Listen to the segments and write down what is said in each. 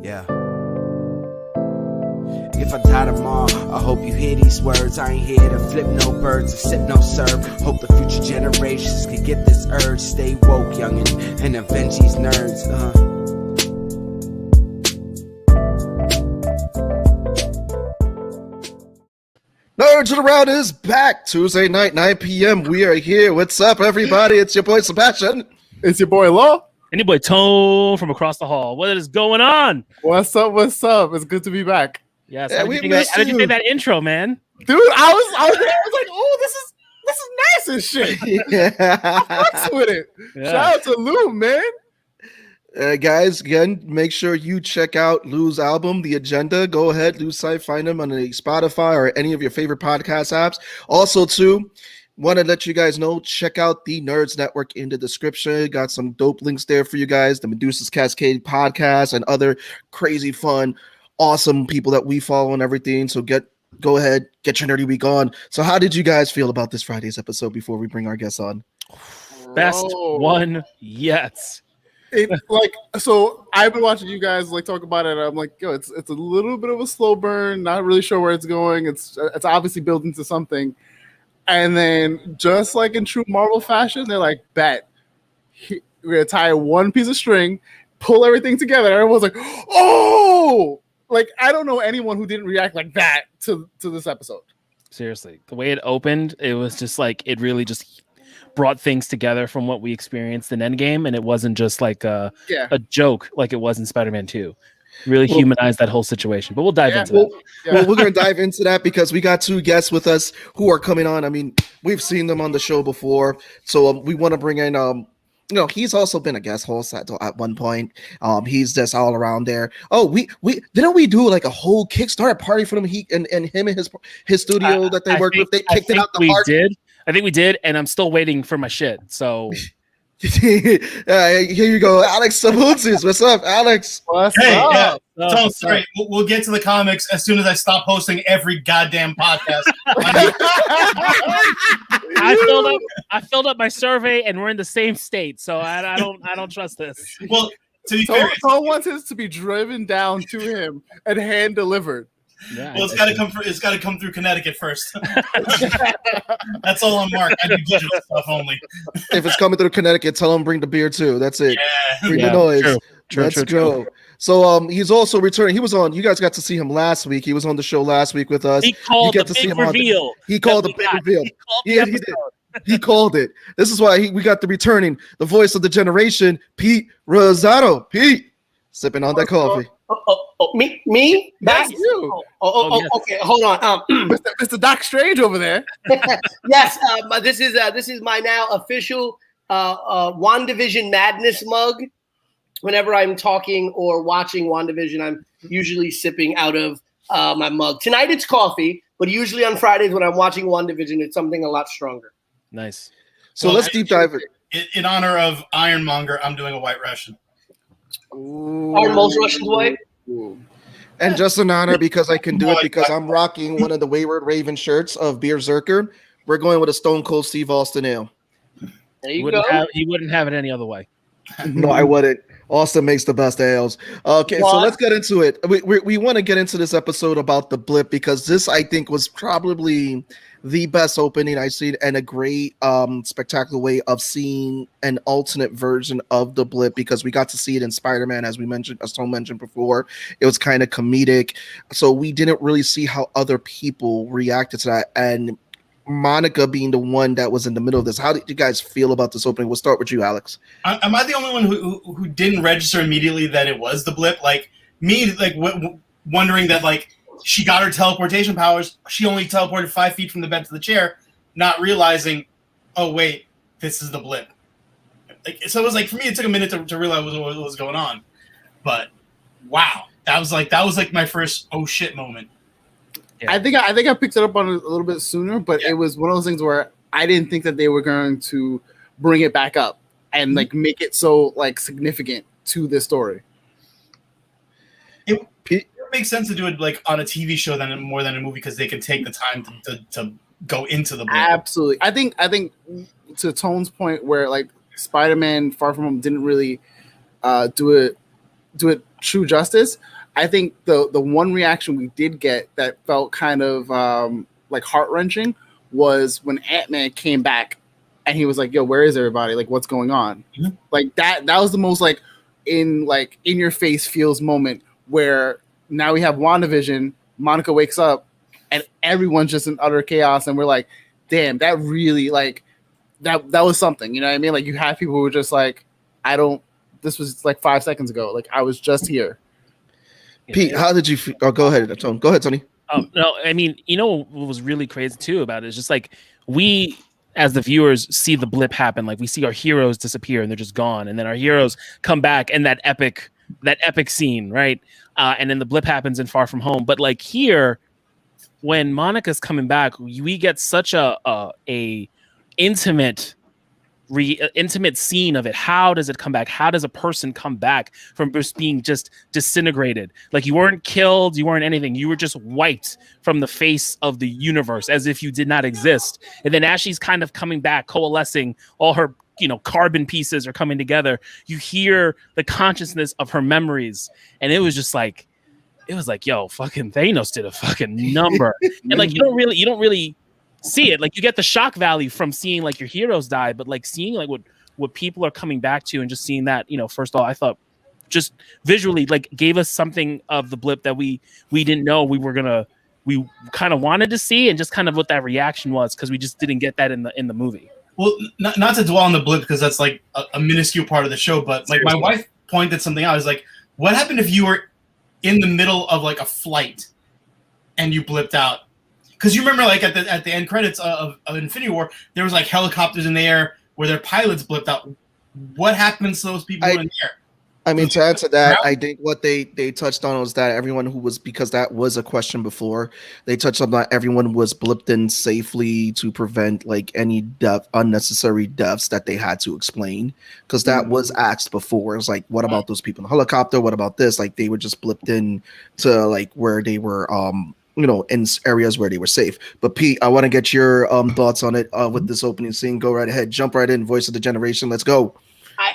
Yeah. If I die tomorrow, I hope you hear these words. I ain't here to flip no birds or sip no syrup. Hope the future generations can get this urge. Stay woke, youngin', and avenge these nerds. Nerds Around is back. Tuesday night, 9 p.m. We are here. What's up, everybody? It's your boy Sebastian. It's your boy Law. And your boy Tone from across the hall. What is going on? What's up? What's up? It's good to be back. Yes. Yeah, How did you think that intro, man? Dude, I was like, oh, this is nice and shit. Yeah. I fucks with it. Yeah. Shout out to Lou, man. Guys, again, make sure you check out Lou's album, The Agenda. Go ahead, LuCyph, find him on the Spotify or any of your favorite podcast apps. Also, too, want to let you guys know, check out the Nerds Network in the description. Got some dope links there for you guys. The Medusa's Cascade podcast and other crazy fun, awesome people that we follow and everything. So go ahead, get your nerdy week on. So how did you guys feel about this Friday's episode before we bring our guests on? Best one yet. So I've been watching you guys talk about it. And I'm like, yo, it's a little bit of a slow burn. Not really sure where it's going. It's obviously built into something. And then just like in true Marvel fashion, they're like, bet we're gonna tie one piece of string, pull everything together. And everyone's like, oh, like I don't know anyone who didn't react like that to this episode. Seriously, the way it opened, it was just like it really just brought things together from what we experienced in Endgame, and it wasn't just like a joke like it was in Spider-Man 2. Really humanized that whole situation. But we'll dive into that. Well, we're going to dive into that because we got two guests with us who are coming on. I mean, we've seen them on the show before, so we want to bring in he's also been a guest host at one point. He's just all around there. Oh, we didn't we do like a whole Kickstarter party for him? He and him and his studio that they worked with. They kicked it out the park. I think we did, and I'm still waiting for my shit. So here you go, Alex Sabutzis. What's up, Alex? What's up? Yeah. So sorry, we'll get to the comics as soon as I stop hosting every goddamn podcast. I filled up my survey, and we're in the same state, so I don't trust this. Well, to be fair, Tom wants it to be driven down to him and hand delivered. Yeah, well, it's got to come through Connecticut first. That's all on Mark. I do digital stuff only. If it's coming through Connecticut, tell him bring the beer too. That's it. Yeah. Bring the noise. True, Let's go. So he's also returning. He was on. You guys got to see him last week. He was on the show last week with us. He called you the big reveal. He called the big reveal. He did. He called it. This is why we got the returning, the voice of the generation, Pete Rosado. Pete, sipping on that coffee. Me? That's you. Yes. Okay. Hold on. Mr. Doc Strange over there. Yes. This is my now official Wandavision Madness mug. Whenever I'm talking or watching Wandavision, I'm usually sipping out of my mug. Tonight it's coffee, but usually on Fridays when I'm watching Wandavision, it's something a lot stronger. Nice. So let's deep dive it. In honor of Ironmonger, I'm doing a White Russian. Aren't most Russians white? And just an honor because I can do it because I'm rocking one of the Wayward Raven shirts of Berserker. We're going with a Stone Cold Steve Austin ale. There you go. He wouldn't have it any other way. No, I wouldn't. Austin makes the best ales. Okay, so let's get into it. We want to get into this episode about the blip because this, I think, was probably the best opening I've seen and a great, spectacular way of seeing an alternate version of the blip because we got to see it in Spider-Man, as Tom mentioned before. It was kind of comedic, so we didn't really see how other people reacted to that. And Monica being the one that was in the middle of this, how did you guys feel about this opening? We'll start with you, Alex. Am I the only one who didn't register immediately that it was the blip? Like me, wondering that she got her teleportation powers. She only teleported 5 feet from the bed to the chair, not realizing, oh wait, this is the blip. So it was for me, it took a minute to realize what was going on. But wow, that was my first oh shit moment. Yeah. I think I picked it up on it a little bit sooner, but it was one of those things where I didn't think that they were going to bring it back up and make it so significant to this story. It makes sense to do it on a TV show more than a movie because they can take the time to go into the blip. Absolutely. I think to Tone's point where Spider-Man Far From Home didn't really do it do it true justice. I think the one reaction we did get that felt kind of like heart-wrenching was when Ant-Man came back and he was like, yo, where is everybody? Like, what's going on? Mm-hmm. Like that was the most like in your face feels moment where now we have WandaVision, Monica wakes up and everyone's just in utter chaos, and we're like, damn, that really like that was something, you know what I mean? Like you have people who were just like, this was like 5 seconds ago. Like I was just here. Pete, how did you feel? Oh, go ahead, Tony. Go ahead, Tony. No, I mean, you know what was really crazy too about it is just like we as the viewers see the blip happen, like we see our heroes disappear and they're just gone, and then our heroes come back and that epic scene, right? And then the blip happens in Far From Home. But like here, when Monica's coming back, we get such a intimate scene of it. How does it come back? How does a person come back from just being just disintegrated? Like you weren't killed, you weren't anything. You were just wiped from the face of the universe as if you did not exist. And then as she's kind of coming back, coalescing, all her carbon pieces are coming together. You hear the consciousness of her memories. And it was just like, yo, fucking Thanos did a fucking number. And like, you don't really see it. Like you get the shock value from seeing like your heroes die, but like seeing like what people are coming back to and just seeing that, first of all, I thought just visually like gave us something of the blip that we didn't know we kind of wanted to see, and just kind of what that reaction was, because we just didn't get that in the movie. Well, not to dwell on the blip because that's like a minuscule part of the show, but like my wife pointed something out. I was like, what happened if you were in the middle of like a flight and you blipped out? Because you remember, like at the end credits of Infinity War, there was like helicopters in the air where their pilots blipped out. What happens to those people in the air? I mean, to answer that, I think what they touched on was that everyone who was, because that was a question before, they touched on that everyone was blipped in safely to prevent like any unnecessary deaths that they had to explain, because that was asked before. It's like, what about those people in the helicopter? What about this? Like they were just blipped in to like where they were in areas where they were safe. But Pete, I want to get your thoughts on it with this opening scene. Go right ahead, jump right in. Voice of the generation, let's go.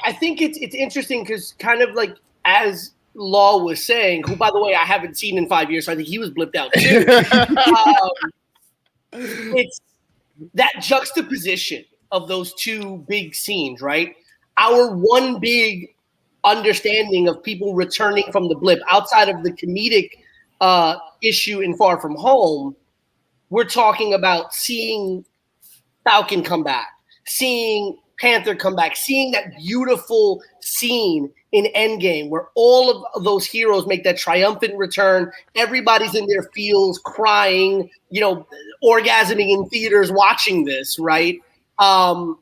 I think it's interesting because kind of like as Law was saying, who by the way I haven't seen in 5 years, so I think he was blipped out too. It's that juxtaposition of those two big scenes, right? Our one big understanding of people returning from the blip outside of the comedic issue in Far From Home, we're talking about seeing Falcon come back, seeing Panther come back, seeing that beautiful scene in Endgame where all of those heroes make that triumphant return. Everybody's in their feels, crying, orgasming in theaters watching this, right? But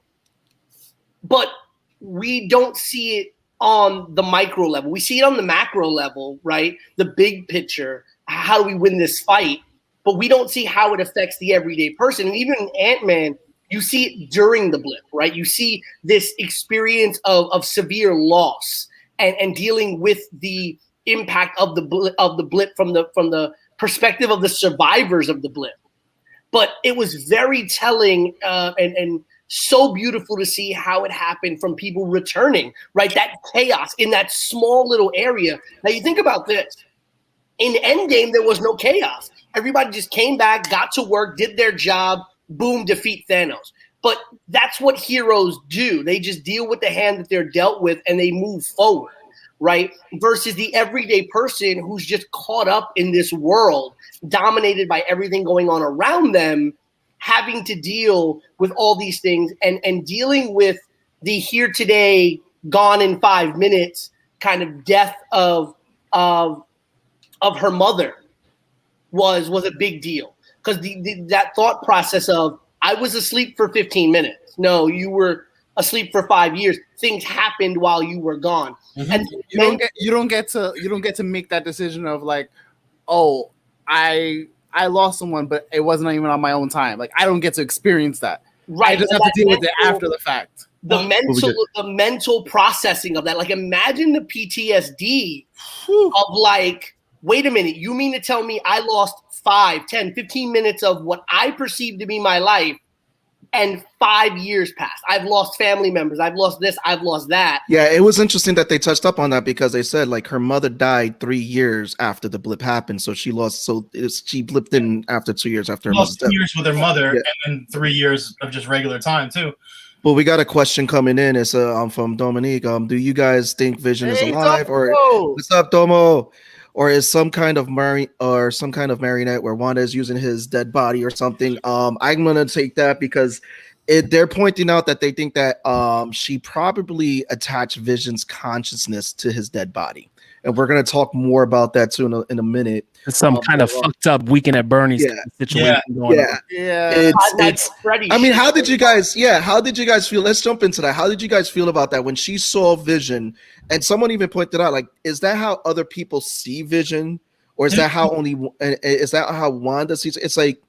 we don't see it on the micro level. We see it on the macro level, right? The big picture. How do we win this fight? But we don't see how it affects the everyday person. And even in Ant-Man, you see it during the blip, right? You see this experience of severe loss and dealing with the impact of the blip from the perspective of the survivors of the blip. But it was very telling and so beautiful to see how it happened from people returning, right? That chaos in that small little area. Now you think about this. In Endgame, there was no chaos. Everybody just came back, got to work, did their job, boom, defeat Thanos. But that's what heroes do. They just deal with the hand that they're dealt with and they move forward, right? Versus the everyday person who's just caught up in this world, dominated by everything going on around them, having to deal with all these things and dealing with the here today, gone in 5 minutes kind of death of her mother was a big deal. Because that thought process of, I was asleep for 15 minutes. No, you were asleep for 5 years. Things happened while you were gone. Mm-hmm. And you don't get to make that decision of like, oh, I lost someone, but it wasn't even on my own time. Like I don't get to experience that. Right. I just have to deal with it after the fact. The mental processing of that. Like imagine the PTSD of like, wait a minute, you mean to tell me I lost 5, 10, 15 minutes of what I perceived to be my life and 5 years passed. I've lost family members. I've lost this. I've lost that. Yeah, it was interesting that they touched up on that because they said like her mother died 3 years after the blip happened, so she lost. So she blipped in after 2 years after her lost mother's 2 years with her mother, Yeah. and then 3 years of just regular time too. Well, we got a question coming in. It's from Dominique. Do you guys think Vision is alive, or what's up, Domo? Or is some kind of marionette where Wanda is using his dead body or something? I'm gonna take that because they're pointing out that they think that she probably attached Vision's consciousness to his dead body, and we're gonna talk more about that too in a minute. It's some kind of fucked up Weekend at Bernie's situation going on. It's I mean, how did you guys feel? Let's jump into that. How did you guys feel about that when she saw Vision? And someone even pointed out, like, is that how other people see Vision, or is that how Wanda sees it? It's like,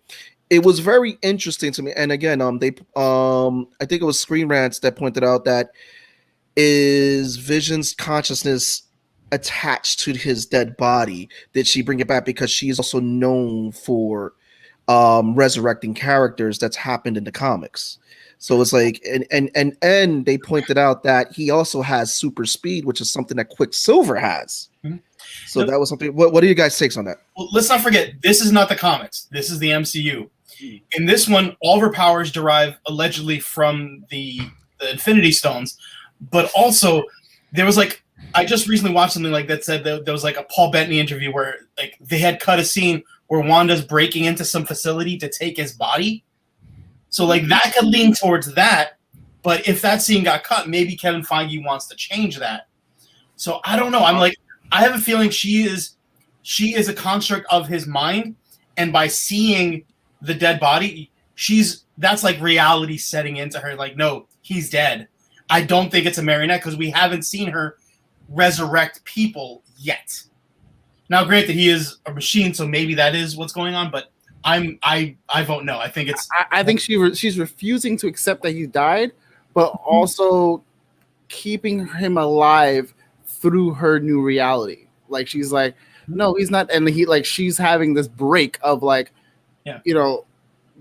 it was very interesting to me. And again, I think it was Screen Rants that pointed out that is Vision's consciousness attached to his dead body? Did she bring it back because she's also known for resurrecting characters that's happened in the comics? So it's like, and they pointed out that he also has super speed, which is something that Quicksilver has. Mm-hmm. So that was something. What are you guys' takes on that? Well, let's not forget, this is not the comics. This is the MCU. In this one, all of her powers derive allegedly from the Infinity Stones, but also there was like, I just recently watched something like that said that there was like a Paul Bettany interview where like they had cut a scene where Wanda's breaking into some facility to take his body. So like that could lean towards that, but if that scene got cut, maybe Kevin Feige wants to change that. So I don't know. I'm like, I have a feeling she is a construct of his mind, and by seeing the dead body, that's like reality setting into her. Like, no, he's dead. I don't think it's a marionette because we haven't seen her resurrect people yet. Now, granted, he is a machine, so maybe that is what's going on, but I vote no. I think it's. I think she's refusing to accept that he died, but also keeping him alive through her new reality. Like she's like, no, he's not, and she's having this break of like, you know,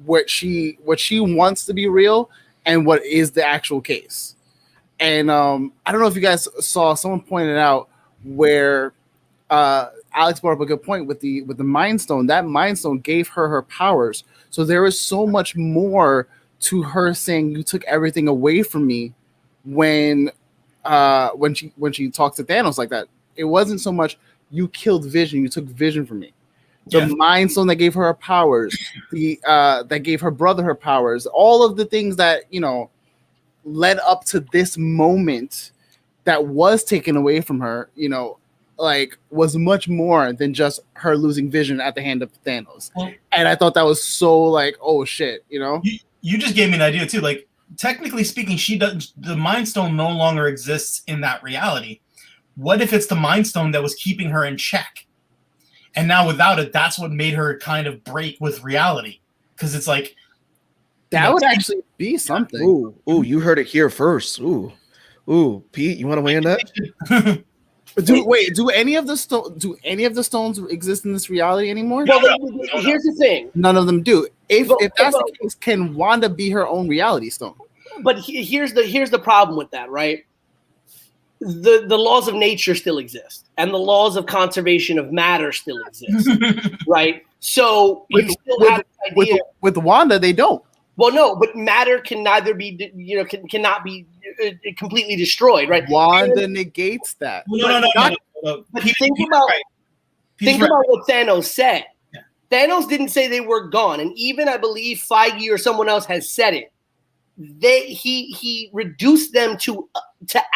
what she wants to be real and what is the actual case. And I don't know if you guys saw, someone pointed out where Alex brought up a good point with the Mind Stone. That Mind Stone gave her powers. So there is so much more to her saying, "You took everything away from me," when she talks to Thanos like that. It wasn't so much you killed Vision, you took Vision from me. The Mind Stone that gave her powers, that gave her brother her powers, all of the things that, you know, led up to this moment that was taken away from her, you know, like was much more than just her losing Vision at the hand of Thanos. Well, and I thought that was so like, oh shit, you know? You just gave me an idea too. Like, technically speaking, the Mind Stone no longer exists in that reality. What if it's the Mind Stone that was keeping her in check? And now without it, that's what made her kind of break with reality. Because it's like, that would actually be something. Ooh, you heard it here first. Ooh, Pete, you want to weigh in that? Do any of the stones exist in this reality anymore? Well, here's the thing. None of them do. If that's the case, can Wanda be her own reality stone? But here's the problem with that, right? The laws of nature still exist, and the laws of conservation of matter still exist, right? So you still have the idea. With Wanda, they don't. Well, no, but matter can neither be, you know, cannot be completely destroyed, right? Wanda negates that. No. But think about what Thanos said. Yeah. Thanos didn't say they were gone, and even I believe Feige or someone else has said it. He reduced them to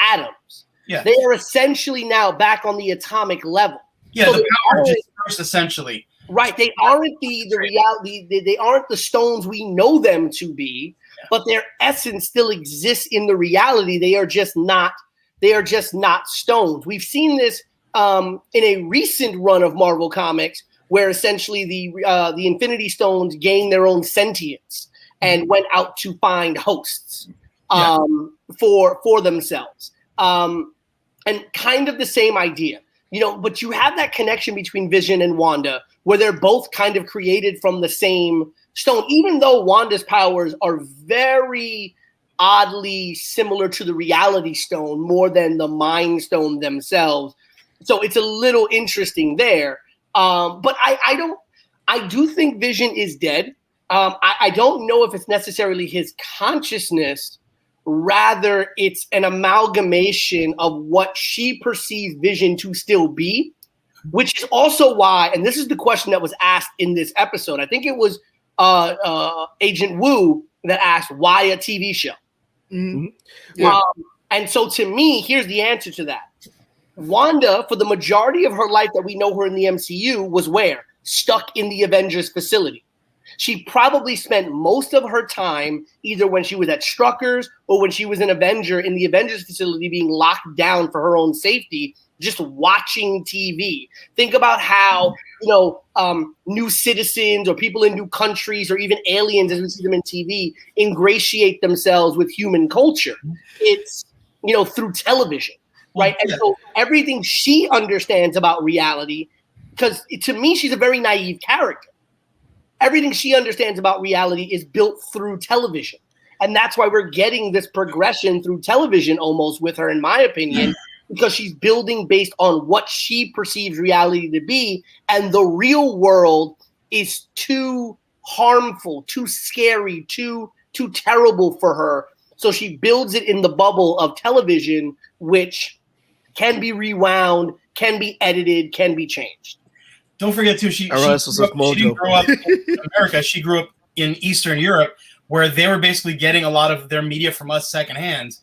atoms. Yeah. They are essentially now back on the atomic level. Yeah, so the power dispersed essentially. Right. They aren't the reality. They aren't the stones we know them to be, but their essence still exists in the reality. They are just not stones. We've seen this in a recent run of Marvel Comics where essentially the Infinity Stones gained their own sentience and went out to find hosts for themselves. And kind of the same idea, you know, but you have that connection between Vision and Wanda where they're both kind of created from the same Stone, even though Wanda's powers are very oddly similar to the Reality Stone more than the Mind Stone themselves. So it's a little interesting there. But I do think Vision is dead. I don't know if it's necessarily his consciousness. Rather, it's an amalgamation of what she perceives Vision to still be, which is also why, and this is the question that was asked in this episode. I think it was Agent Wu that asked, why a TV show? Mm-hmm. Yeah. And so to me, here's the answer to that. Wanda, for the majority of her life that we know her in the MCU, was where? Stuck in the Avengers facility. She probably spent most of her time either when she was at Strucker's or when she was an Avenger in the Avengers facility being locked down for her own safety, just watching TV. Think about how, new citizens or people in new countries or even aliens, as we see them in TV, ingratiate themselves with human culture. It's, through television, right? And so everything she understands about reality, because to me, she's a very naive character. Everything she understands about reality is built through television. And that's why we're getting this progression through television almost with her, in my opinion, because she's building based on what she perceives reality to be. And the real world is too harmful, too scary, too terrible for her. So she builds it in the bubble of television, which can be rewound, can be edited, can be changed. Don't forget, too, she didn't grow up in America. She grew up in Eastern Europe, where they were basically getting a lot of their media from us secondhand.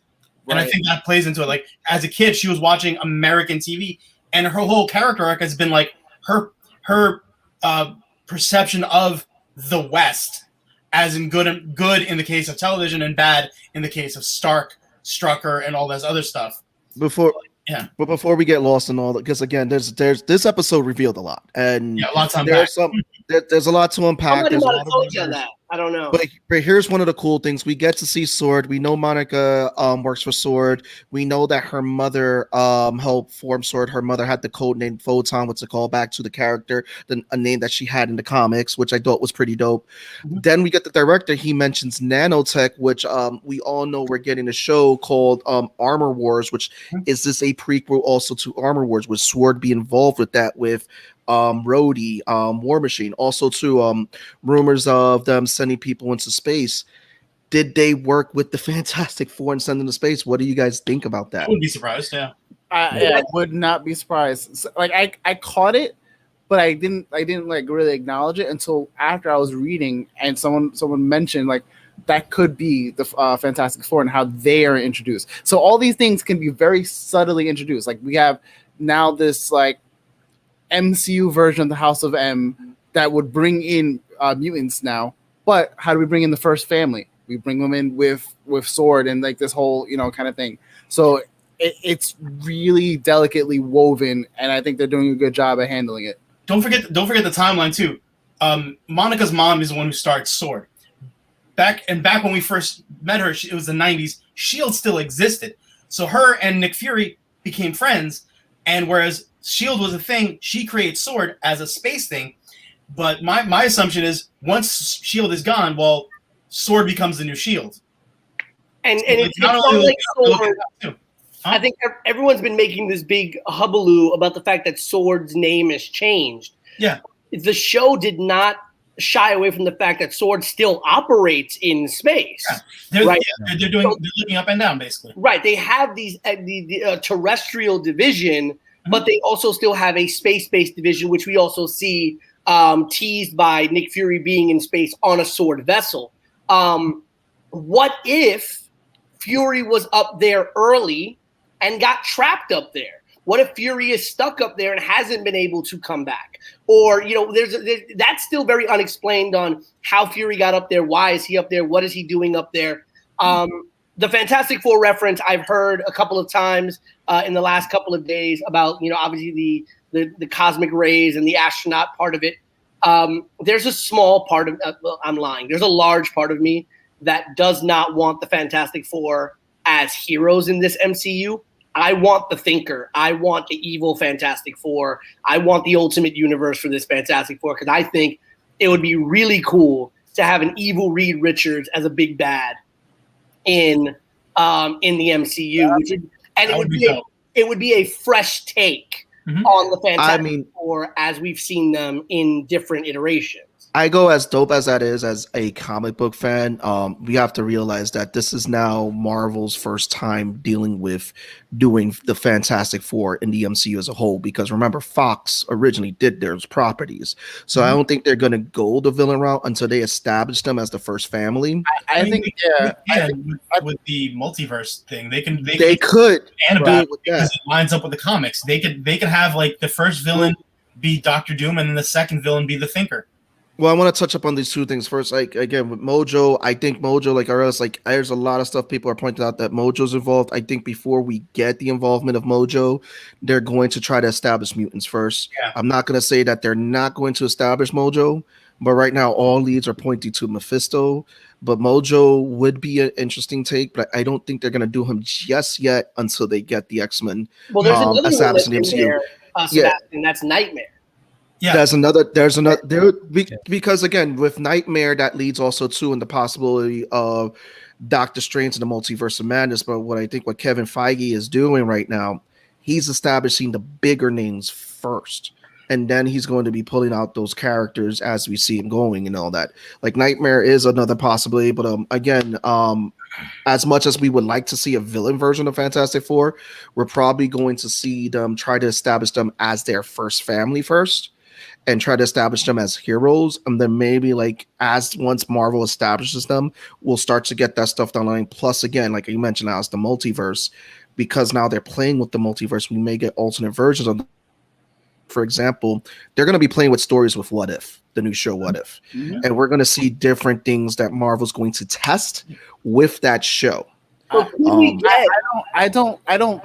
And I think that plays into it. Like, as a kid, she was watching American TV, and her whole character arc has been like her perception of the West, as in good in the case of television and bad in the case of Strucker, and all this other stuff. But before we get lost in all that, because again, there's this episode revealed a lot, and a lot to unpack. There's a lot to unpack. Somebody might have told you that. I don't know. But here's one of the cool things: we get to see Sword. We know Monica works for Sword. We know that her mother helped form Sword. Her mother had the code name Photon, which is a callback to the character, a name that she had in the comics, which I thought was pretty dope. Mm-hmm. Then we get the director. He mentions nanotech, which we all know we're getting a show called Armor Wars, which is this a prequel also to Armor Wars, with Sword be involved with that with Rhodey, War Machine, also to rumors of them sending people into space. Did they work with the Fantastic Four and send them to space? What do you guys think about that? I wouldn't be surprised. I would not be surprised. So, like I caught it, but I didn't like really acknowledge it until after I was reading, and someone mentioned like that could be the Fantastic Four and how they are introduced. So all these things can be very subtly introduced. Like we have now this like MCU version of the House of M that would bring in mutants now. But how do we bring in the first family? We bring them in with Sword and like this whole kind of thing. So it's really delicately woven, and I think they're doing a good job at handling it. Don't forget the timeline too. Monica's mom is the one who started Sword. Back when we first met her, it was the 90s. S.H.I.E.L.D. still existed. So her and Nick Fury became friends, and whereas S.H.I.E.L.D. was a thing, she created Sword as a space thing. But my assumption is once S.H.I.E.L.D. is gone, well, Sword becomes the new S.H.I.E.L.D. And it's not like Sword. I think everyone's been making this big hubbub about the fact that Sword's name has changed. Yeah. The show did not shy away from the fact that Sword still operates in space. Yeah. They're looking up and down, basically. Right. They have these the terrestrial division, but they also still have a space-based division, which we also see teased by Nick Fury being in space on a Sword vessel. What if Fury was up there early and got trapped up there? What if Fury is stuck up there and hasn't been able to come back? Or, that's still very unexplained on how Fury got up there. Why is he up there? What is he doing up there? The Fantastic Four reference I've heard a couple of times in the last couple of days about, obviously the cosmic rays and the astronaut part of it. There's a small part of, I'm lying. There's a large part of me that does not want the Fantastic Four as heroes in this MCU. I want the Thinker. I want the evil Fantastic Four. I want the ultimate universe for this Fantastic Four, because I think it would be really cool to have an evil Reed Richards as a big bad in the MCU, it would be a fresh take on the Fantastic Four as we've seen them in different iterations. I go, as dope as that is, as a comic book fan, we have to realize that this is now Marvel's first time dealing with doing the Fantastic Four in the MCU as a whole. Because remember, Fox originally did their properties, so I don't think they're going to go the villain route until they establish them as the first family. I think with the multiverse thing, they could Annabelle because it lines up with the comics. They could have like the first villain be Doctor Doom, and then the second villain be the Thinker. Well, I want to touch up on these two things first. Like, again, with Mojo, I think Mojo, like RS, like there's a lot of stuff people are pointing out that Mojo's involved. I think before we get the involvement of Mojo, they're going to try to establish mutants first. Yeah. I'm not going to say that they're not going to establish Mojo, but right now all leads are pointing to Mephisto. But Mojo would be an interesting take, but I don't think they're going to do him just yet until they get the X-Men established in the MCU. Sebastian, that's Nightmare. Yeah, because again, with Nightmare, that leads also to in the possibility of Doctor Strange and the Multiverse of Madness. But what Kevin Feige is doing right now, he's establishing the bigger names first, and then he's going to be pulling out those characters as we see him going and all that. Like Nightmare is another possibility, but again, as much as we would like to see a villain version of Fantastic Four, we're probably going to see them try to establish them as their first family first, and try to establish them as heroes, and then maybe once Marvel establishes them, we'll start to get that stuff down the line. Plus, again, like you mentioned, as the multiverse, because now they're playing with the multiverse, we may get alternate versions of them. For example, they're going to be playing with stories with What If, the new show What If, and we're going to see different things that Marvel's going to test with that show. I don't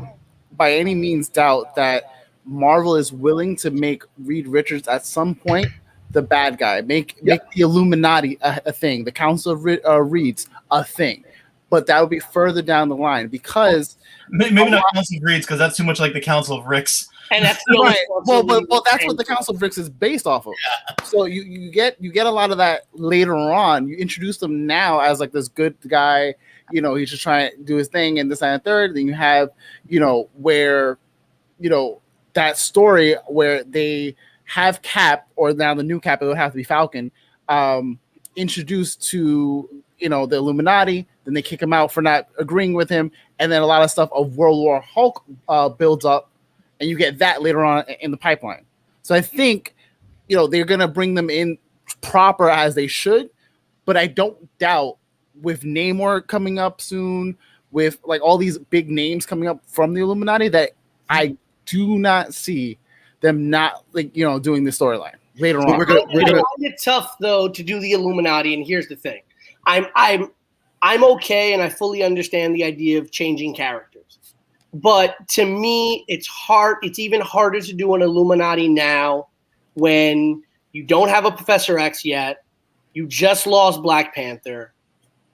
by any means doubt that Marvel is willing to make Reed Richards at some point the bad guy, make the Illuminati a thing, the Council of Reeds a thing, but that would be further down the line because maybe not Council of Reeds because that's too much like the Council of Ricks. And that's right. Well, that's what the Council of Ricks is based off of. Yeah. So you get a lot of that later on. You introduce them now as like this good guy. He's just trying to do his thing and this and the third. Then you have where that story where they have Cap, or now the new Cap, it would have to be Falcon, introduced to the Illuminati. Then they kick him out for not agreeing with him, and then a lot of stuff of World War Hulk builds up, and you get that later on in the pipeline. So I think they're gonna bring them in proper as they should, but I don't doubt with Namor coming up soon, with like all these big names coming up from the Illuminati, that I do not see them not doing the storyline later on. I find it tough though to do the Illuminati, and here's the thing: I'm okay, and I fully understand the idea of changing characters, but to me, it's hard. It's even harder to do an Illuminati now when you don't have a Professor X yet, you just lost Black Panther,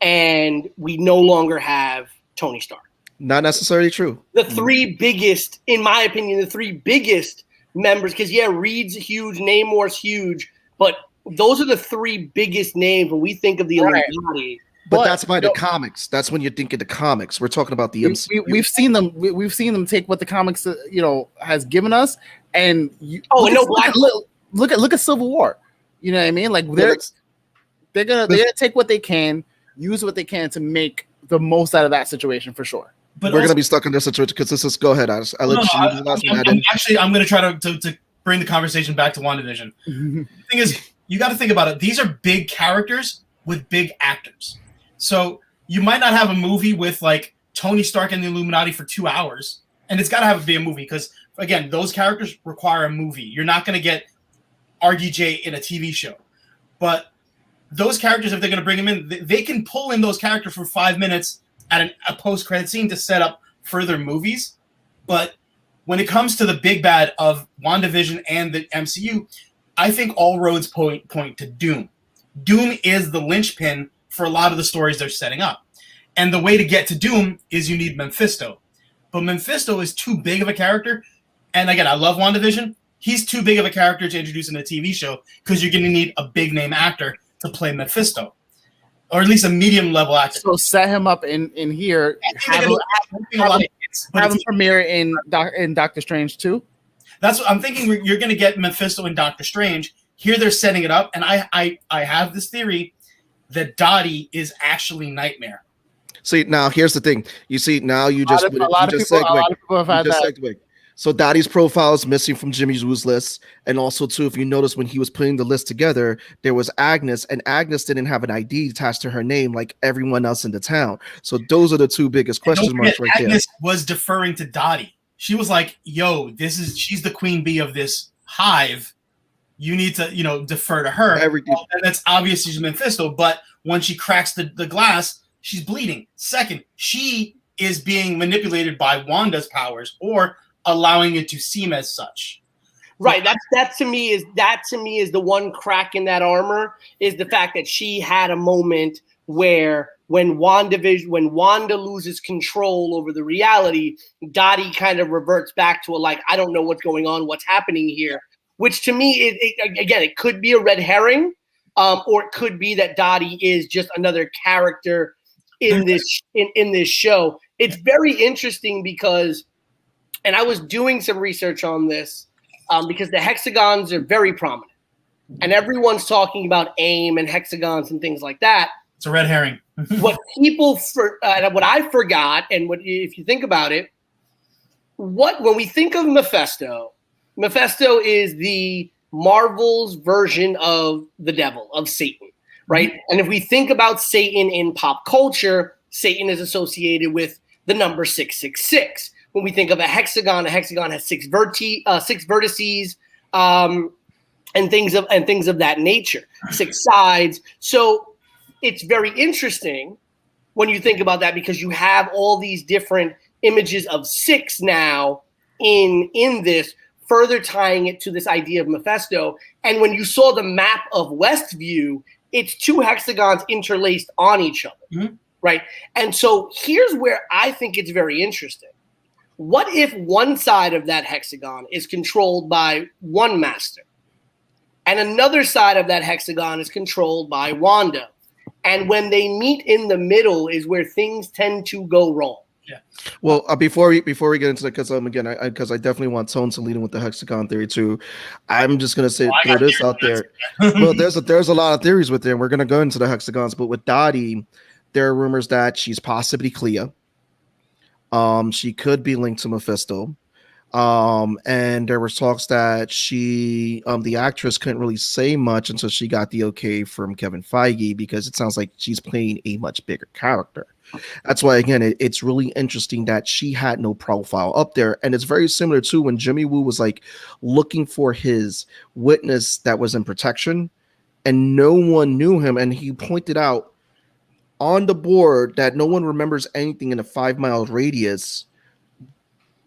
and we no longer have Tony Stark. Not necessarily true. The three biggest, in my opinion, members, because Reed's huge, Namor's huge, but those are the three biggest names when we think of the Illuminati. But that's by the comics. That's when you think of the comics. We're talking about the MCU. We've seen them. We've seen them take what the comics has given us, and look at Civil War. You know what I mean? Like they're gonna take what they can, use what they can to make the most out of that situation for sure. But we're going to be stuck in this situation because this is. Go ahead, I'm going to try to bring the conversation back to WandaVision. The thing is, you got to think about it. These are big characters with big actors. So you might not have a movie with like Tony Stark and the Illuminati for 2 hours, and it's got to be a movie because again, those characters require a movie. You're not going to get RDJ in a TV show, but those characters, if they're going to bring them in, they can pull in those characters for 5 minutes at a post-credit scene to set up further movies. But when it comes to the big bad of WandaVision and the MCU, I think all roads point to Doom. Doom is the linchpin for a lot of the stories they're setting up. And the way to get to Doom is you need Mephisto. But Mephisto is too big of a character. And again, I love WandaVision. He's too big of a character to introduce in a TV show because you're going to need a big-name actor to play Mephisto, or at least a medium level actor. So set him up in here. Have him premiere in Doctor Strange too. That's what I'm thinking. You're going to get Mephisto in Doctor Strange. Here they're setting it up, and I have this theory that Dottie is actually Nightmare. See, now here's the thing. You see, now you just a lot of people have had that. So Dottie's profile is missing from Jimmy Woo's list. And also, too, if you notice when he was putting the list together, there was Agnes, and Agnes didn't have an ID attached to her name like everyone else in the town. So those are the two biggest question marks right there. Agnes was deferring to Dottie. She was like, yo, she's the queen bee of this hive. You need to, defer to her. Well, and that's obvious she's Mephisto, but when she cracks the glass, she's bleeding. Second, she is being manipulated by Wanda's powers or allowing it to seem as such. Right. That to me is the one crack in that armor, is the fact that she had a moment where when Wanda loses control over the reality, Dottie kind of reverts back to I don't know what's going on, what's happening here, which to me it could be a red herring, or it could be that Dottie is just another character in this show. It's very interesting because, and I was doing some research on this, because the hexagons are very prominent, and everyone's talking about AIM and hexagons and things like that. It's a red herring. What I forgot, and if you think about it, when we think of Mephisto is the Marvel's version of the devil, of Satan, right? And if we think about Satan in pop culture, Satan is associated with the number 666. When we think of a hexagon has six vertices, and things of that nature, 6 sides. So it's very interesting when you think about that, because you have all these different images of 6 now in this, further tying it to this idea of Mephisto. And when you saw the map of Westview, it's 2 hexagons interlaced on each other, right? And so here's where I think it's very interesting. What if one side of that hexagon is controlled by one master, and another side of that hexagon is controlled by Wanda? And when they meet in the middle is where things tend to go wrong. Yeah. Well, before we get into that, because because I definitely want Tone to lead in with the hexagon theory too. I'm just gonna throw this out there. Well, there's a lot of theories with it. We're gonna go into the hexagons, but with Dottie, there are rumors that she's possibly Clea. She could be linked to Mephisto. And there was talks that she, the actress, couldn't really say much until she got the okay from Kevin Feige, because it sounds like she's playing a much bigger character. That's why, again, it's really interesting that she had no profile up there. And it's very similar to when Jimmy Woo was looking for his witness that was in protection, and no one knew him. And he pointed out on the board that no one remembers anything in a 5-mile radius,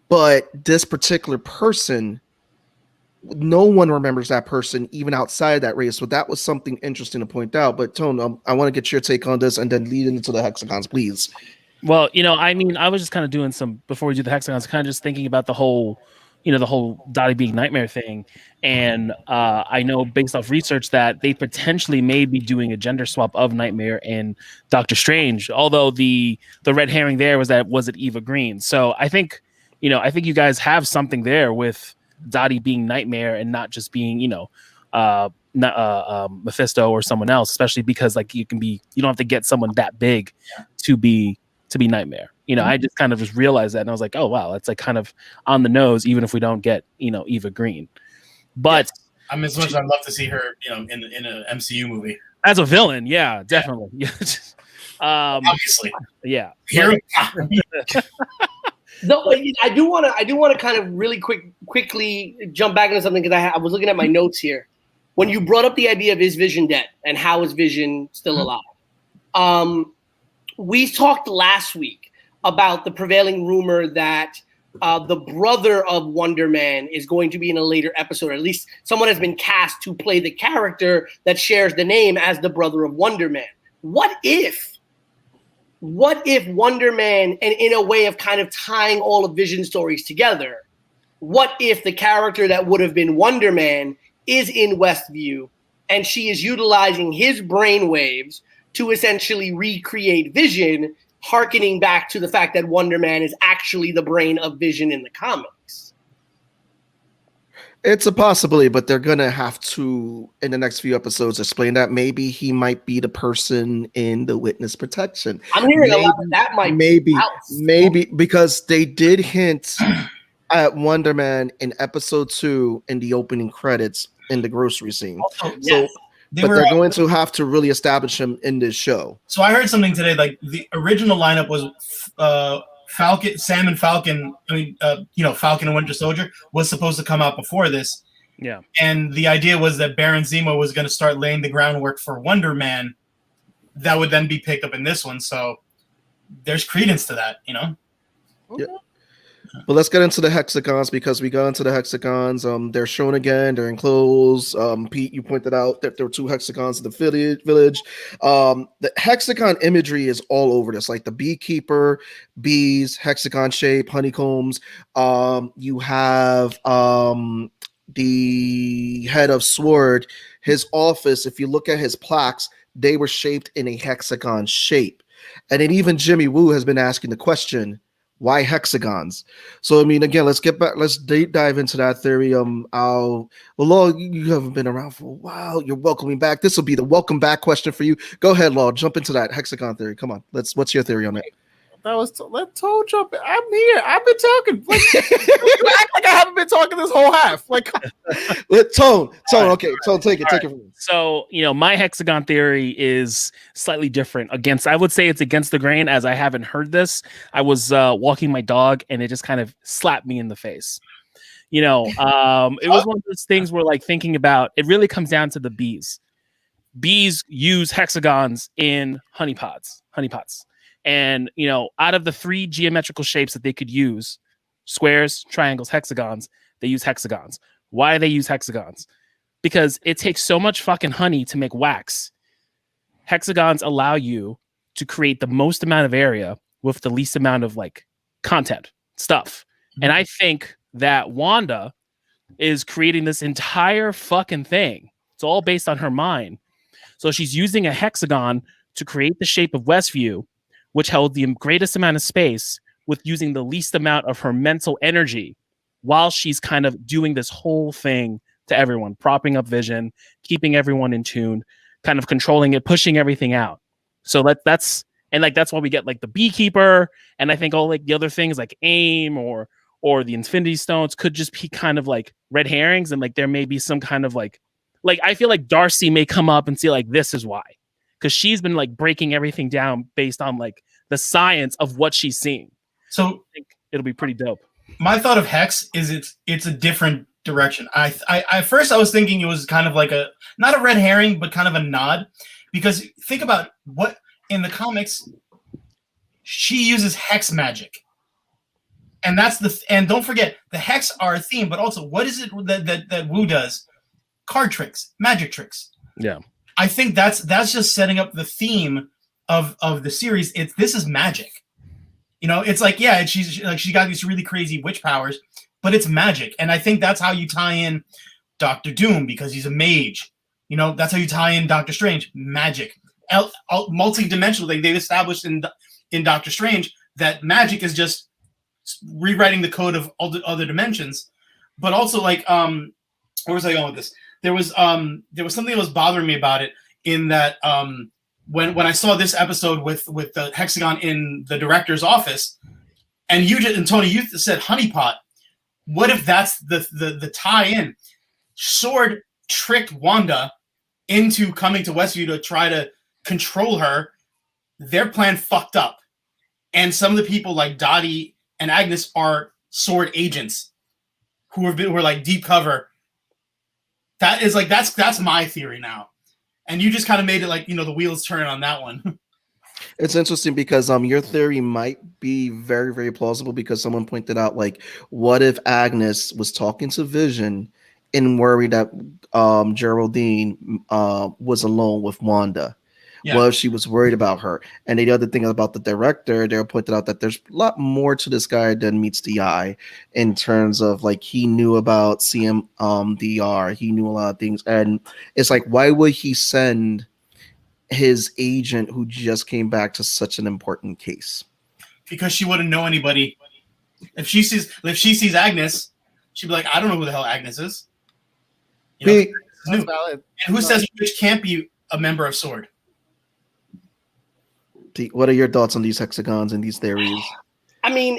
but this particular person, no one remembers that person even outside that radius. So that was something interesting to point out. But Tone, I want to get your take on this and then lead into the hexagons, please. Well, I was just kind of doing before we do the hexagons, kind of just thinking about the whole Dottie being Nightmare thing. And I know based off research that they potentially may be doing a gender swap of Nightmare and Doctor Strange. Although the red herring there was it Eva Green. So I think you guys have something there with Dottie being Nightmare and not just being, Mephisto or someone else, especially because you don't have to get someone that big to be Nightmare. I just kind of just realized that, and I was like, oh wow, that's kind of on the nose, even if we don't get Eva Green. But I mean, as much as I'd love to see her, in an MCU movie as a villain, yeah, definitely. Yeah. Obviously, yeah. No, I do want to kind of really quickly jump back into something, because I was looking at my notes here. When you brought up the idea of is Vision dead and how is Vision still alive? We talked last week about the prevailing rumor that the brother of Wonder Man is going to be in a later episode. Or at least someone has been cast to play the character that shares the name as the brother of Wonder Man. What if Wonder Man, and in a way of kind of tying all of Vision stories together, what if the character that would have been Wonder Man is in Westview and she is utilizing his brainwaves to essentially recreate Vision, hearkening back to the fact that Wonder Man is actually the brain of Vision in the comics. It's a possibility, but they're gonna have to, in the next few episodes, explain that maybe he might be the person in the witness protection. I'm hearing a lot of that might maybe because they did hint at Wonder Man in episode 2 in the opening credits in the grocery scene. They're going to have to really establish him in this show. So I heard something today, like the original lineup was Falcon, Sam and Falcon. I mean, Falcon and Winter Soldier was supposed to come out before this. Yeah. And the idea was that Baron Zemo was going to start laying the groundwork for Wonder Man that would then be picked up in this one. So there's credence to that, Yeah. But let's get into the hexagons, because we got into the hexagons. They're shown again. They're enclosed. Pete, you pointed out that there were 2 hexagons in the village. The hexagon imagery is all over this, like the beekeeper, bees, hexagon shape, honeycombs. You have the head of Sword, his office. If you look at his plaques, they were shaped in a hexagon shape. And then even Jimmy Woo has been asking the question, why hexagons? So, I mean, again, let's get back. Let's deep dive into that theory. Law, you haven't been around for a while. You're welcoming back. This will be the welcome back question for you. Go ahead, Law. Jump into that hexagon theory. Come on. What's your theory on it? Let Tone jump in. I'm here. I've been talking. Like, you act like I haven't been talking this whole half. Like, let Tone. Okay, Tone, take it. Take it from me. So, my hexagon theory is slightly different. I would say it's against the grain, as I haven't heard this. I was walking my dog, and it just kind of slapped me in the face. It was one of those things where, like, thinking about it really comes down to the bees. Bees use hexagons in honeypots. And, out of the 3 geometrical shapes that they could use, squares, triangles, hexagons, they use hexagons. Why do they use hexagons? Because it takes so much fucking honey to make wax. Hexagons allow you to create the most amount of area with the least amount of, like, content, stuff. Mm-hmm. And I think that Wanda is creating this entire fucking thing. It's all based on her mind. So she's using a hexagon to create the shape of Westview, which held the greatest amount of space, with using the least amount of her mental energy, while she's kind of doing this whole thing to everyone, propping up Vision, keeping everyone in tune, kind of controlling it, pushing everything out. So that's why we get, like, the beekeeper, and I think all, like, the other things like AIM or the Infinity Stones could just be kind of like red herrings, and, like, there may be some kind of like I feel like Darcy may come up and see, like, this is why. Because she's been, like, breaking everything down based on, like, the science of what she's seeing. So I think it'll be pretty dope. My thought of Hex is it's a different direction. I first I was thinking it was kind of like not a red herring, but kind of a nod, because think about what in the comics she uses hex magic, and and don't forget the hex are a theme, but also what is it that Wu does? Card tricks, magic tricks. Yeah. I think that's just setting up the theme of the series. This is magic. It's like, yeah, she got these really crazy witch powers, but it's magic. And I think that's how you tie in Doctor Doom, because he's a mage. That's how you tie in Doctor Strange, magic. Multi-dimensional, they've established in Doctor Strange that magic is just rewriting the code of all the other dimensions. But also, like, where was I going with this? There was something that was bothering me about it, in that when I saw this episode with the hexagon in the director's office, and Tony, you said honeypot. What if that's the tie-in? Sword tricked Wanda into coming to Westview to try to control her. Their plan fucked up, and some of the people like Dottie and Agnes are Sword agents who are like deep cover. That is like that's my theory now, and you just kind of made it like the wheels turn on that one. It's interesting because your theory might be very, very plausible, because someone pointed out, like, what if Agnes was talking to Vision and worried that Geraldine was alone with Wanda? Yeah. Well, she was worried about her. And the other thing about the director, they pointed out that there's a lot more to this guy than meets the eye in terms of like he knew about CMDR, he knew a lot of things. And it's like, why would he send his agent who just came back to such an important case? Because she wouldn't know anybody. If she sees Agnes, she'd be like, I don't know who the hell Agnes is. You know, That's valid. And who says Witch can't be a member of Sword? What are your thoughts on these hexagons and these theories? I mean,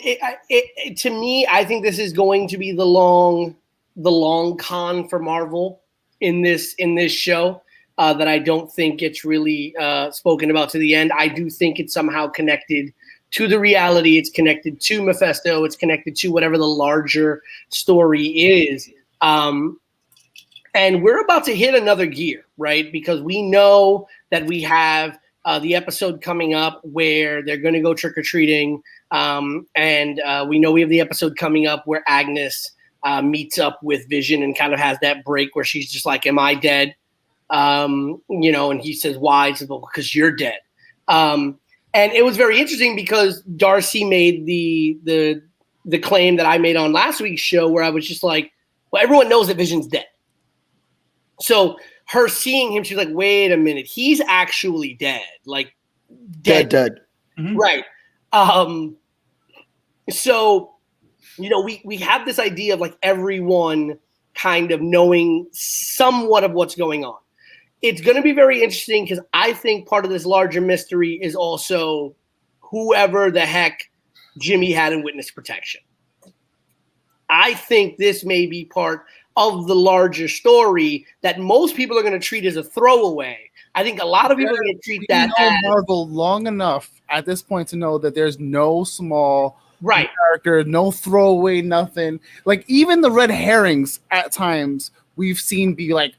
to me, I think this is going to be the long con for Marvel in this show that I don't think gets really spoken about to the end. I do think it's somehow connected to the reality. It's connected to Mephisto. It's connected to whatever the larger story is. And we're about to hit another gear, right? Because we know that we have the episode coming up where they're going to go trick-or-treating. And we know we have the episode coming up where Agnes meets up with Vision and kind of has that break where she's just like, am I dead? And he says, why? He says, well, because you're dead. And it was very interesting because Darcy made the claim that I made on last week's show where I was just like, well, everyone knows that Vision's dead. So her seeing him, she's like, wait a minute, he's actually dead. Like dead. Mm-hmm. Right. So, we have this idea of like everyone kind of knowing somewhat of what's going on. It's going to be very interesting because I think part of this larger mystery is also whoever the heck Jimmy had in witness protection. I think this may be part of the larger story that most people are going to treat as a throwaway. I think a lot of people are going to treat that as Marvel long enough at this point to know that there's no small character, no throwaway, nothing. Like even the red herrings at times we've seen be like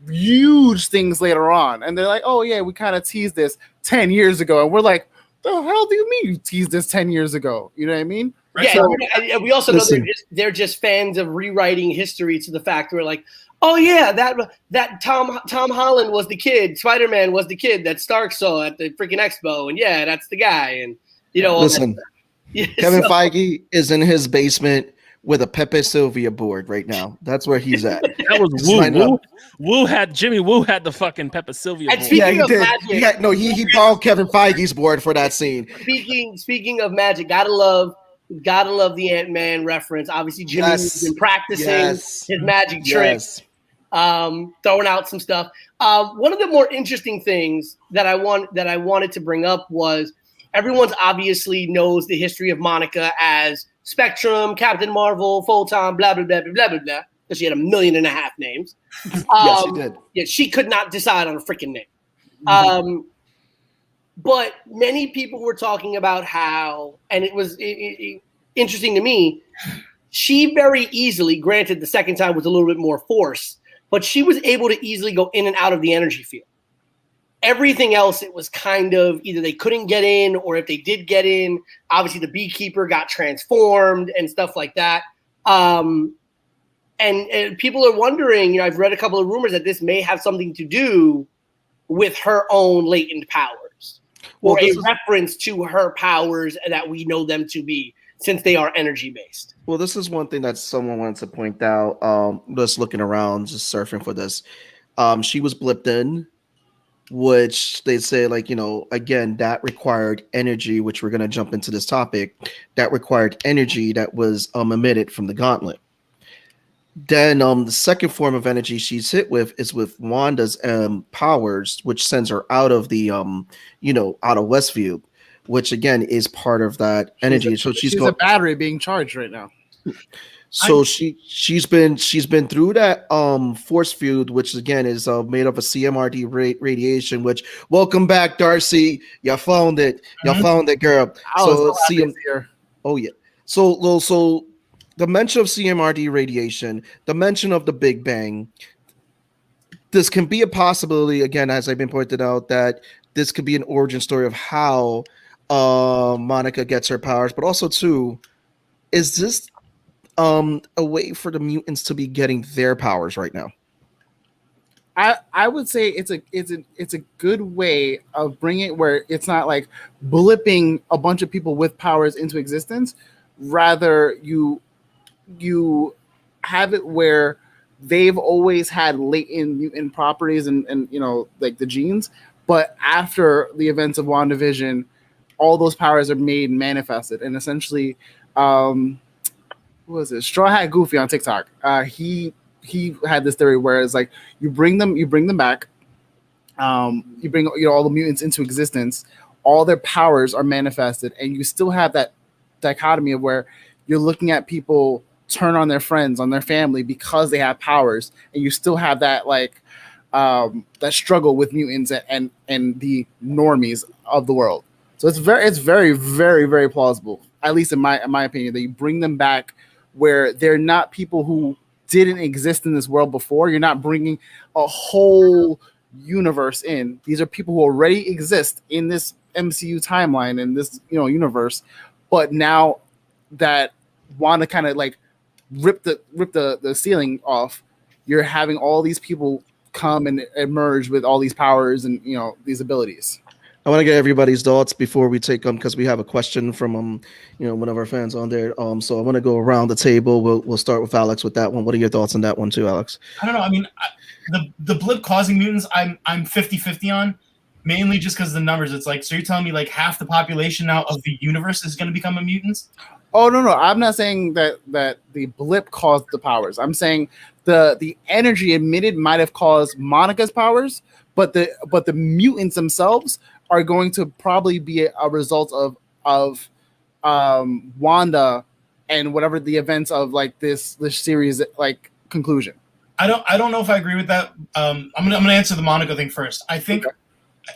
huge things later on, and they're like, oh yeah, we kind of teased this 10 years ago, and we're like, the hell do you mean you teased this 10 years ago? You know what I mean? Right. Yeah, so, and we also know they're just fans of rewriting history to the fact where like, oh yeah, that Tom Holland was the kid, Spider-Man was the kid that Stark saw at the freaking expo, and yeah, that's the guy, and listen, Kevin Feige is in his basement with a Pepe Sylvia board right now. That's where he's at. That was Woo had the fucking Pepe Sylvia board. Yeah, he did. He borrowed Kevin Feige's board for that scene. Speaking of magic, gotta love the Ant-Man reference. Obviously, Jimmy's been practicing his magic tricks, throwing out some stuff. One of the more interesting things that I wanted to bring up was everyone's obviously knows the history of Monica as Spectrum, Captain Marvel, Photon, blah, blah, blah, blah, blah, blah, blah. Because she had 1.5 million names. Yes, she did. Yeah, she could not decide on a freaking name. But many people were talking about how, and it was interesting to me, she very easily, granted the second time was a little bit more force, but she was able to easily go in and out of the energy field. Everything else, it was kind of either they couldn't get in, or if they did get in, obviously the beekeeper got transformed and stuff like that. And people are wondering, I've read a couple of rumors that this may have something to do with her own latent powers, or a reference to her powers that we know them to be, since they are energy based. Well, this is one thing that someone wanted to point out. Just looking around, just surfing for this. She was blipped in, which they say, like, again, that required energy, which we're going to jump into this topic, that required energy that was emitted from the gauntlet. Then the second form of energy she's hit with is with Wanda's powers, which sends her out of the, out of Westview, which again is part of that energy. So she's a battery being charged right now. So she's been through that force field, which again is made of a CMRD radiation. Which, welcome back, Darcy. You found it. You found it, girl. So oh yeah. So the mention of CMRD radiation, the mention of the Big Bang. This can be a possibility, again, as I've been pointed out, that this could be an origin story of how Monica gets her powers, but also too, is this a way for the mutants to be getting their powers right now? I would say it's a good way of bringing it where it's not like blipping a bunch of people with powers into existence. Rather, you have it where they've always had latent mutant properties and like the genes, but after the events of WandaVision, all those powers are made manifested, and essentially, what was it? Straw Hat Goofy on TikTok. He had this theory where it's like you bring them back, you bring all the mutants into existence, all their powers are manifested, and you still have that dichotomy of where you're looking at people turn on their friends, on their family because they have powers, and you still have that like that struggle with mutants and the normies of the world. So it's very, very, very plausible, at least in my opinion, that you bring them back where they're not people who didn't exist in this world before. You're not bringing a whole universe in. These are people who already exist in this MCU timeline and this universe, but now that Wanda kind of like rip the ceiling off, you're having all these people come and emerge with all these powers and these abilities. I want to get everybody's thoughts before we take them because we have a question from one of our fans on there. So I want to go around the table. We'll start with Alex with that one. What are your thoughts on that one too, Alex? I don't know. I mean, the blip causing mutants, I'm 50-50 on, mainly just because of the numbers. It's like, so you're telling me like half the population now of the universe is going to become a mutant? Oh no, I'm not saying that the blip caused the powers. I'm saying the energy emitted might have caused Monica's powers, but the mutants themselves are going to probably be a result of Wanda and whatever the events of like this series like conclusion. I don't know if I agree with that. I'm gonna answer the Monica thing first. I think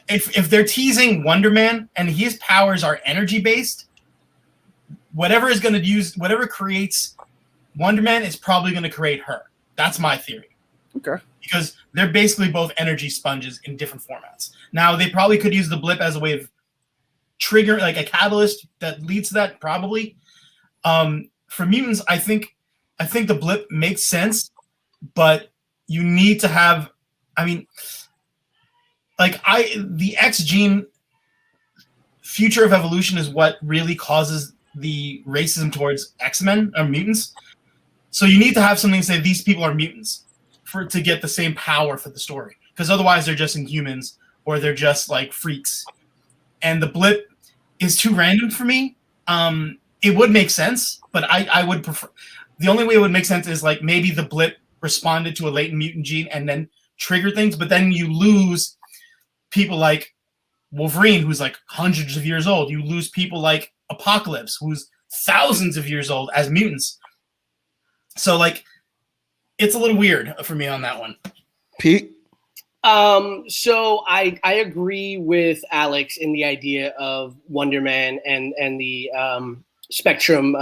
if they're teasing Wonder Man and his powers are energy based, whatever creates Wonder Man is probably going to create her. That's my theory. Okay. Because they're basically both energy sponges in different formats. Now, they probably could use the blip as a way of triggering, like a catalyst that leads to that, probably. For mutants, I think the blip makes sense, but you need to have, the X gene future of evolution is what really causes the racism towards X-Men or mutants. So you need to have something to say these people are mutants to get the same power for the story. Because otherwise they're just Inhumans or they're just like freaks. And the blip is too random for me. It would make sense, but I would prefer. The only way it would make sense is like maybe the blip responded to a latent mutant gene and then trigger things, but then you lose people like Wolverine, who's like hundreds of years old. You lose people like Apocalypse, who's thousands of years old as mutants. So like, it's a little weird for me on that one. Pete? So I agree with Alex in the idea of Wonder Man and the spectrum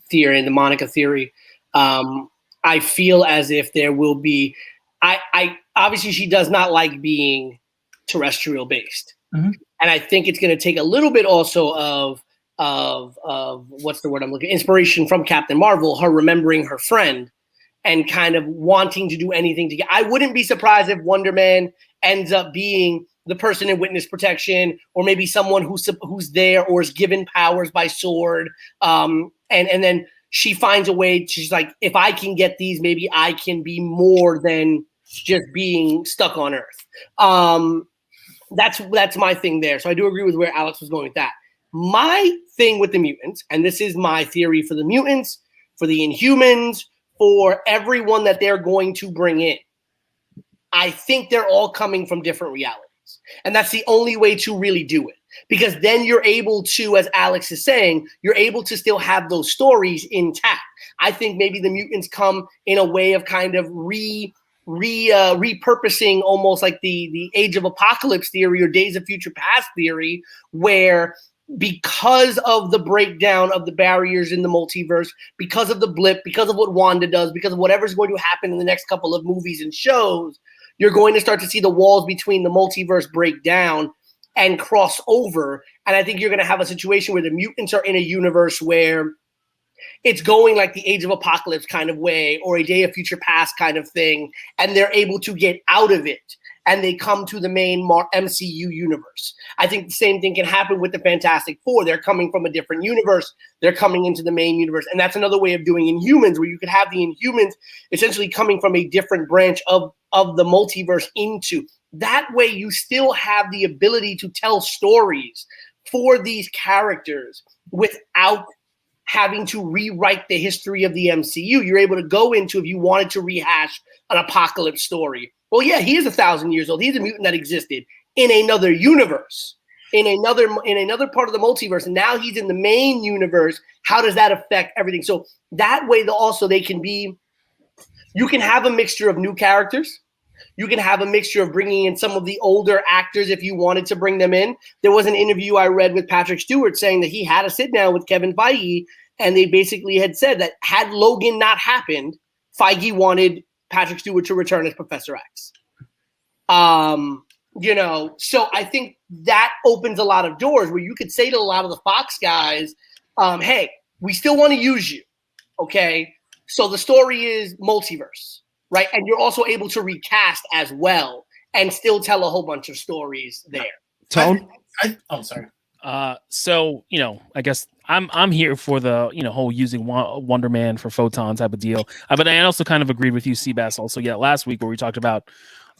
theory and the Monica theory. I feel as if there will be, I obviously she does not like being terrestrial based. Mm-hmm. And I think it's going to take a little bit also of what's the word I'm looking, inspiration from Captain Marvel, her remembering her friend and kind of wanting to do anything to get. I wouldn't be surprised if Wonder Man ends up being the person in witness protection, or maybe someone who's there or is given powers by Sword. And then she finds a way. She's like, if I can get these, maybe I can be more than just being stuck on Earth. That's my thing there. So I do agree with where Alex was going with that. My thing with the mutants, and this is my theory for the mutants, for the Inhumans, for everyone that they're going to bring in, I think they're all coming from different realities. And that's the only way to really do it. Because then you're able to, as Alex is saying, you're able to still have those stories intact. I think maybe the mutants come in a way of kind of repurposing almost like the Age of Apocalypse theory or Days of Future Past theory, where because of the breakdown of the barriers in the multiverse, because of the blip, because of what Wanda does, because of whatever's going to happen in the next couple of movies and shows, you're going to start to see the walls between the multiverse break down and cross over. And I think you're going to have a situation where the mutants are in a universe where It's going like the Age of Apocalypse kind of way, or a Day of Future Past kind of thing, and they're able to get out of it, and they come to the main MCU universe. I think the same thing can happen with the Fantastic Four. They're coming from a different universe. They're coming into the main universe, and that's another way of doing Inhumans, where you could have the Inhumans essentially coming from a different branch of the multiverse into. That way, you still have the ability to tell stories for these characters without having to rewrite the history of the MCU. You're able to go into, if you wanted to rehash an Apocalypse story. Well, yeah, he is 1,000 years old. He's a mutant that existed in another universe, in another part of the multiverse, and now he's in the main universe. How does that affect everything? So that way, they can be. You can have a mixture of new characters. You can have a mixture of bringing in some of the older actors if you wanted to bring them in. There was an interview I read with Patrick Stewart saying that he had a sit down with Kevin Feige, and they basically had said that had Logan not happened, Feige wanted Patrick Stewart to return as Professor X. So I think that opens a lot of doors where you could say to a lot of the Fox guys, hey, we still want to use you. Okay. So the story is multiverse, right? And you're also able to recast as well and still tell a whole bunch of stories there. Tone? Sorry. So, I guess I'm here for the, whole using Wonder Man for photon type of deal. But I also kind of agreed with you, Seabass, also, last week where we talked about,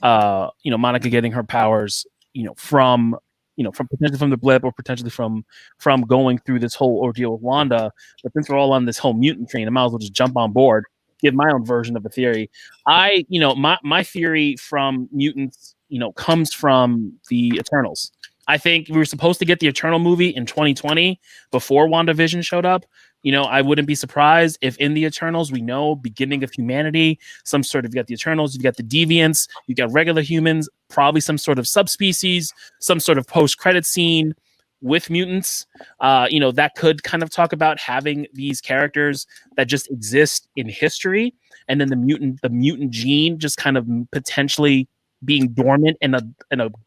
Monica getting her powers, from potentially from the blip or potentially from going through this whole ordeal with Wanda. But since we're all on this whole mutant train, I might as well just jump on board, give my own version of a theory. My theory from mutants, comes from the Eternals. I think we were supposed to get the Eternal movie in 2020 before WandaVision showed up. I wouldn't be surprised if in the Eternals, we know beginning of humanity, some sort of, you got the Eternals, you've got the Deviants, you got regular humans, probably some sort of subspecies, some sort of post-credit scene with mutants. That could kind of talk about having these characters that just exist in history. And then the mutant gene just kind of potentially being dormant in a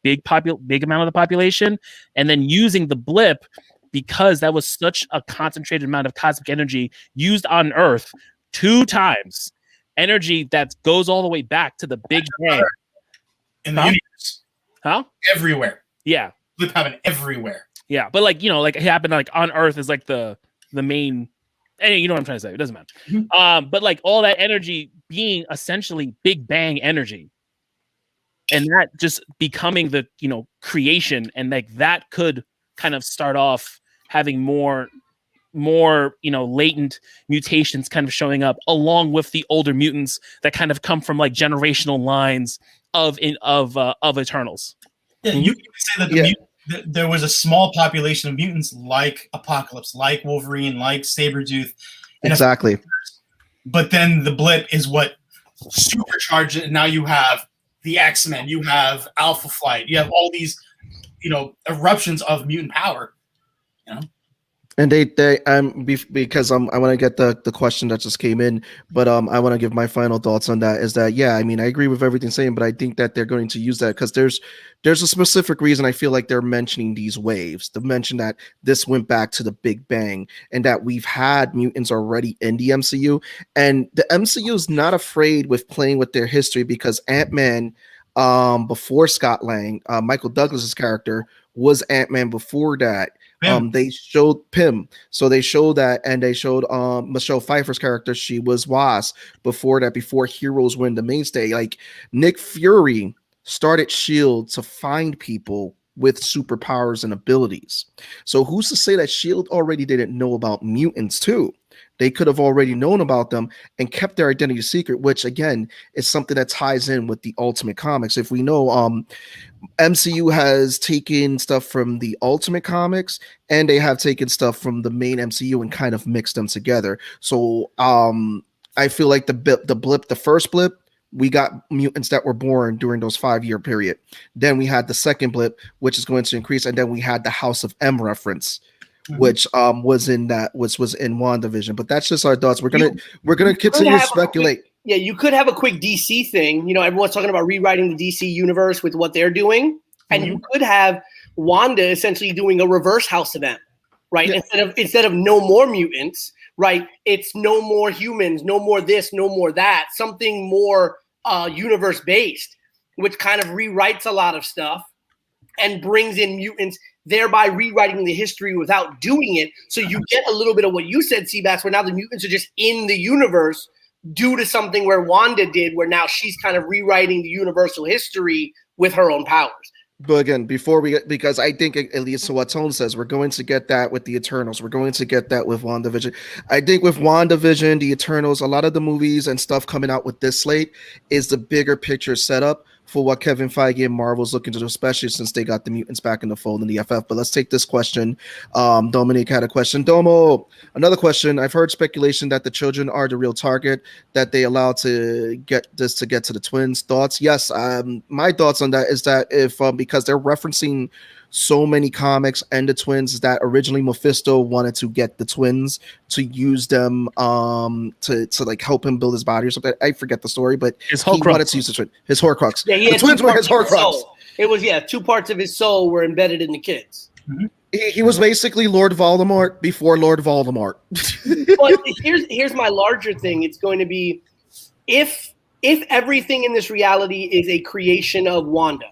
big amount of the population, and then using the blip because that was such a concentrated amount of cosmic energy used on Earth 2 times, energy that goes all the way back to the Big Bang in the universe. Huh? Everywhere. Yeah. Blip happened everywhere. Yeah, but it happened on Earth is the main. You know what I'm trying to say. It doesn't matter. Mm-hmm. But all that energy being essentially Big Bang energy. And that just becoming the, creation, and that could kind of start off having more, latent mutations kind of showing up along with the older mutants that kind of come from generational lines of Eternals. Yeah, you could say that there was a small population of mutants like Apocalypse, like Wolverine, like Sabretooth. Exactly. But then the blip is what supercharged it, and now you have the X-Men, you have Alpha Flight, you have all these, eruptions of mutant power, And because I want to get the question that just came in, but I want to give my final thoughts on that. Is that I agree with everything saying, but I think that they're going to use that because there's a specific reason I feel like they're mentioning these waves. To mention that this went back to the Big Bang and that we've had mutants already in the MCU, and the MCU is not afraid with playing with their history because Ant-Man, before Scott Lang, Michael Douglas's character was Ant-Man before that. They showed Pym, so they showed that, and they showed Michelle Pfeiffer's character. She was Wasp before that. Before Heroes were the mainstay, Nick Fury started Shield to find people with superpowers and abilities. So who's to say that Shield already didn't know about mutants too? They could have already known about them and kept their identity secret, which again is something that ties in with the Ultimate Comics. If we know, MCU has taken stuff from the Ultimate Comics and they have taken stuff from the main MCU and kind of mixed them together. So I feel like the first blip, we got mutants that were born during those 5-year period. Then we had the second blip, which is going to increase, and then we had the House of M reference, which was in WandaVision. But that's just our thoughts. We're gonna continue to speculate. You could have a quick DC thing. Everyone's talking about rewriting the DC universe with what they're doing, and you could have Wanda essentially doing a reverse House of M, right? Yeah. Instead of no more mutants, right? It's no more humans, no more this, no more that, something more universe based, which kind of rewrites a lot of stuff and brings in mutants, thereby rewriting the history without doing it. So you get a little bit of what you said, Seabass, where now the mutants are just in the universe due to something where Wanda did, where now she's kind of rewriting the universal history with her own powers. But again, before we get, because I think at least what Tone says, we're going to get that with the Eternals. We're going to get that with WandaVision. I think with WandaVision, the Eternals, a lot of the movies and stuff coming out with this slate is the bigger picture setup for what Kevin Feige and Marvel's looking to do, especially since they got the mutants back in the fold in the FF. But let's take this question. Dominic had a question. Domo, another question. I've heard speculation that the children are the real target, that they allow to get to the twins. Thoughts? Yes. My thoughts on that is that if because they're referencing so many comics and the twins, that originally Mephisto wanted to get the twins to use them to like help him build his body or something. I forget the story, but he wanted to use the twin, his Horcrux. Yeah, the twins were his Horcrux. It was 2 parts of his soul were embedded in the kids. Mm-hmm. He was basically Lord Voldemort before Lord Voldemort. But here's my larger thing. It's going to be if everything in this reality is a creation of Wanda,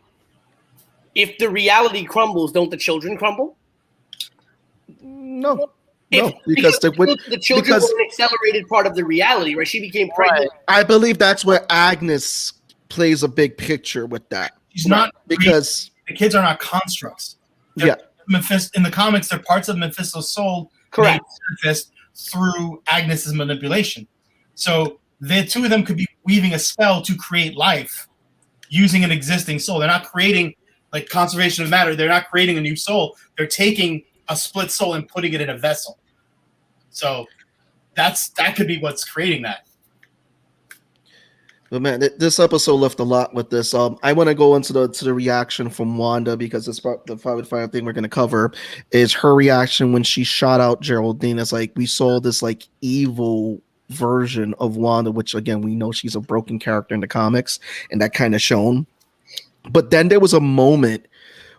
if the reality crumbles, don't the children crumble? No, because the children were an accelerated part of the reality, right? She became pregnant. I believe that's where Agnes plays a big picture with that. She's not, because the kids are not constructs. They're in the comics, they're parts of Mephisto's soul. Correct. Surfaced through Agnes's manipulation. So the two of them could be weaving a spell to create life using an existing soul. They're not creating like conservation of matter. They're not creating a new soul. They're taking a split soul and putting it in a vessel. So that could be what's creating that. But man, this episode left a lot with this. I want to go into the reaction from Wanda, because it's the 5 thing we're going to cover is her reaction when she shot out Geraldine. It's like we saw this like evil version of Wanda, which again we know she's a broken character in the comics, and that kind of shown. But then there was a moment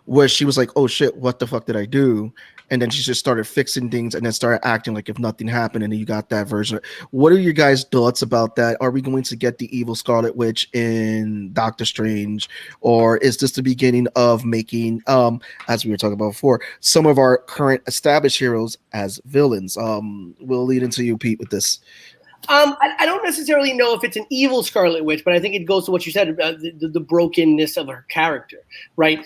where she was like, oh shit, what the fuck did I do? And then she just started fixing things and then started acting like if nothing happened. And then you got that version. What are your guys' thoughts about that? Are we going to get the evil Scarlet Witch in Doctor Strange? Or is this the beginning of making, as we were talking about before, some of our current established heroes as villains? We'll lead into you, Pete, with this. I don't necessarily know if it's an evil Scarlet Witch, but I think it goes to what you said about the brokenness of her character, right?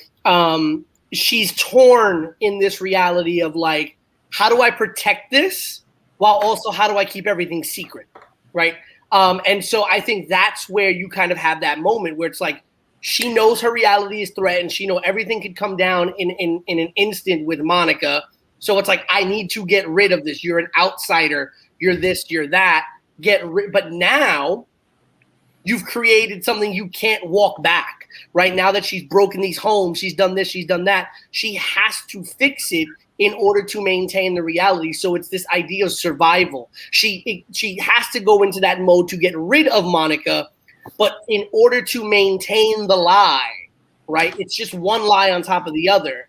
She's torn in this reality of like, how do I protect this while also how do I keep everything secret, right? And so I think that's where you kind of have that moment where it's like she knows her reality is threatened. She knows everything could come down in an instant with Monica. So it's like, I need to get rid of this. You're an outsider. You're this, you're that. But now you've created something you can't walk back, right? Now that she's broken these homes, she's done this, she's done that. She has to fix it in order to maintain the reality. So it's this idea of survival. She has to go into that mode to get rid of Monica, but in order to maintain the lie, right? It's just one lie on top of the other,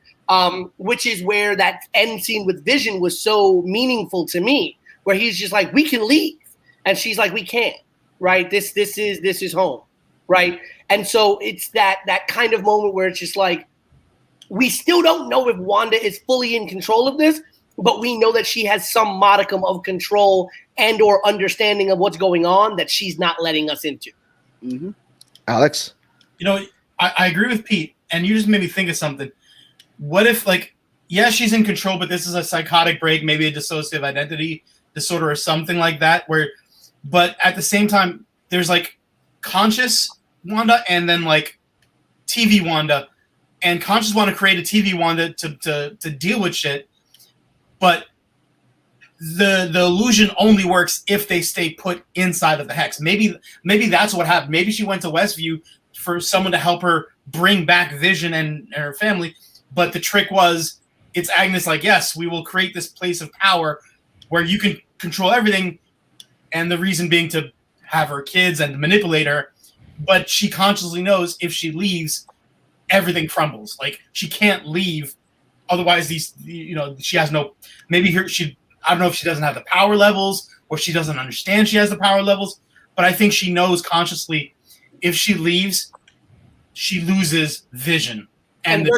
which is where that end scene with Vision was so meaningful to me, where he's just like, we can leave. And she's like, we can't, right? This is home, right? And so it's that kind of moment where it's just like, we still don't know if Wanda is fully in control of this, but we know that she has some modicum of control and or understanding of what's going on that she's not letting us into. Mm-hmm. Alex? You know, I agree with Pete, and you just made me think of something. What if, like, yeah, she's in control, but this is a psychotic break, maybe a dissociative identity disorder or something like that, but at the same time, there's like conscious Wanda and then like TV Wanda, and conscious want to create a TV Wanda to deal with shit, but the illusion only works if they stay put inside of the hex. Maybe that's what happened. Maybe she went to Westview for someone to help her bring back Vision and her family, but the trick was it's Agnes like, yes, we will create this place of power where you can control everything, and the reason being to have her kids and manipulate her, but she consciously knows if she leaves, everything crumbles. Like, she can't leave, otherwise she has no. Maybe she I don't know if she doesn't have the power levels or she doesn't understand she has the power levels, but I think she knows consciously if she leaves, she loses Vision. And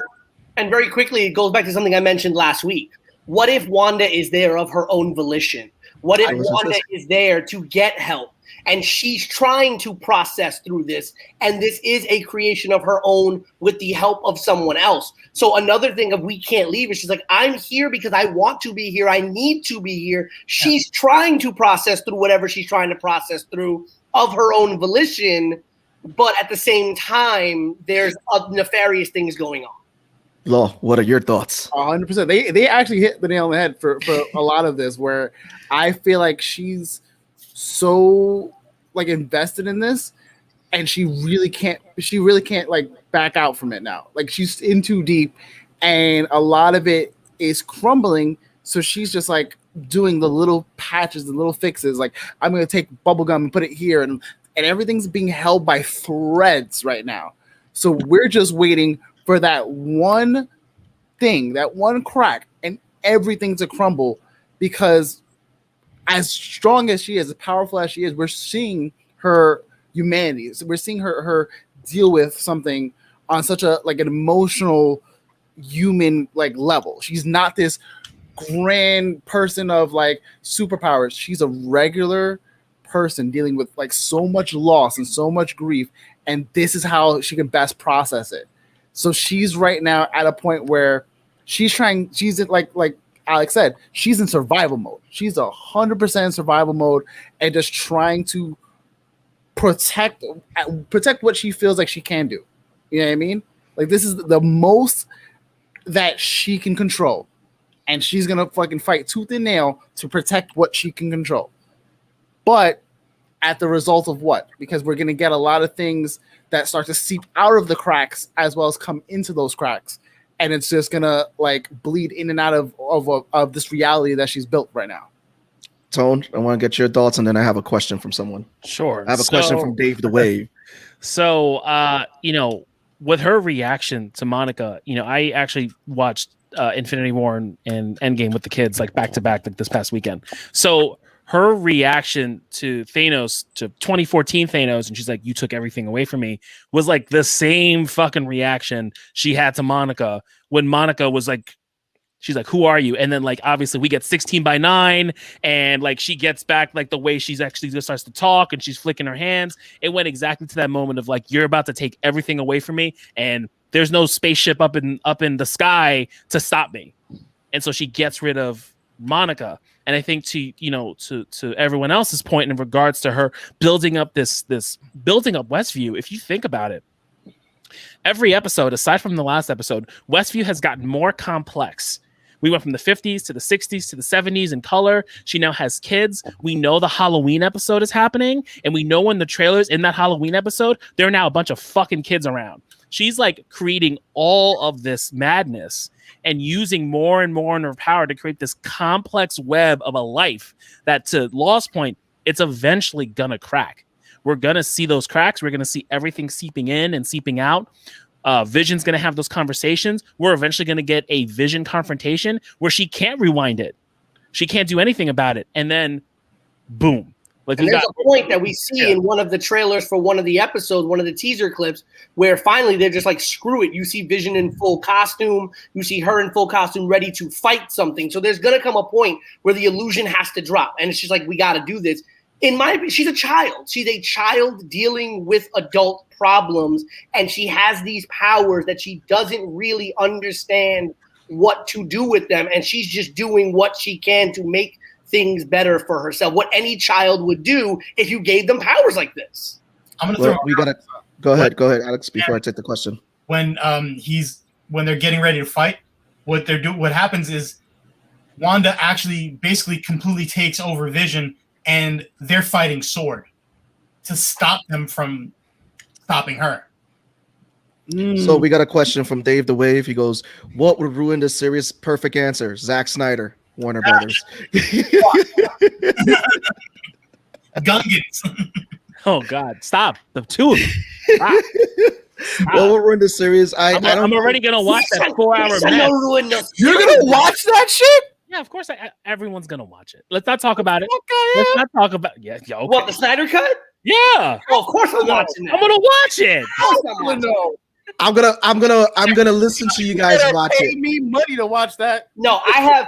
very quickly, it goes back to something I mentioned last week. What if Wanda is there of her own volition? What if Wanda is there to get help? And she's trying to process through this, and this is a creation of her own with the help of someone else. So another thing of we can't leave is she's like, I'm here because I want to be here. I need to be here. She's trying to process through whatever she's trying to process through of her own volition, but at the same time, there's nefarious things going on. Law, what are your thoughts? 100%. They actually hit the nail on the head for a lot of this, where I feel like she's so like invested in this, and she really can't like back out from it now. Like she's in too deep, and a lot of it is crumbling. So she's just like doing the little patches, the little fixes. Like I'm gonna take bubblegum and put it here, and everything's being held by threads right now. So we're just waiting for that one thing, that one crack, and everything to crumble, because as strong as she is, as powerful as she is, we're seeing her humanity. So we're seeing her deal with something on such a like an emotional human like level. She's not this grand person of like superpowers. She's a regular person dealing with like so much loss and so much grief, and this is how she can best process it. So she's right now at a point where she's in like Alex said, she's in survival mode. She's 100% survival mode and just trying to protect what she feels like she can do. You know what I mean? Like this is the most that she can control, and she's gonna fucking fight tooth and nail to protect what she can control. But at the result of what? Because we're gonna get a lot of things that start to seep out of the cracks as well as come into those cracks, and it's just gonna like bleed in and out of this reality that she's built right now. Tone, I want to get your thoughts, and then I have a question from someone. Sure. I have a question from Dave the Wave. So, with her reaction to Monica, I actually watched Infinity War and Endgame with the kids like back to back like this past weekend. So her reaction to Thanos, to 2014 Thanos, and she's like, you took everything away from me, was like the same fucking reaction she had to Monica when Monica was like, she's like, who are you? And then like, obviously we get 16:9 and like, she gets back like the way she's actually just starts to talk and she's flicking her hands. It went exactly to that moment of like, you're about to take everything away from me, and there's no spaceship up in the sky to stop me. And so she gets rid of Monica. And I think to everyone else's point in regards to her building up building up Westview, if you think about it, every episode, aside from the last episode, Westview has gotten more complex. We went from the 50s to the 60s to the 70s in color. She now has kids. We know the Halloween episode is happening, and we know in the trailers in that Halloween episode, there are now a bunch of fucking kids around. She's like creating all of this madness and using more and more in her power to create this complex web of a life that, to Law's point, it's eventually gonna crack. We're gonna see those cracks. We're gonna see everything seeping in and seeping out. Vision's gonna have those conversations. We're eventually gonna get a Vision confrontation where she can't rewind it. She can't do anything about it. And then, boom. Like, and there's a point that we see in one of the trailers for one of the episodes, one of the teaser clips, where finally they're just like, screw it. You see Vision in full costume. You see her in full costume ready to fight something. So there's going to come a point where the illusion has to drop. And it's just like, we got to do this. In my opinion, she's a child. She's a child dealing with adult problems. And she has these powers that she doesn't really understand what to do with them. And she's just doing what she can to make things better for herself, what any child would do if you gave them powers like this. I'm gonna throw. We gotta go ahead, Alex. Before I take the question, when they're getting ready to fight, what happens is Wanda actually basically completely takes over Vision, and they're fighting sword to stop them from stopping her. So we got a question from Dave the Wave. He goes, "What would ruin this series?" Perfect answer: Zack Snyder. Warner Brothers. Gungans. Oh God! Stop the two of them. Stop. Well, we're in the series. I'm already gonna watch that 4-hour match. You're gonna watch that shit? Yeah, of course. Everyone's gonna watch it. Let's not talk about it. Let's not talk about. Yeah, okay. What, the Snyder Cut? Yeah. Oh, of course I'm watching that. I'm gonna watch it. Of course I'm watching it. I'm gonna listen to you guys watch pay it. me money to watch that. No, I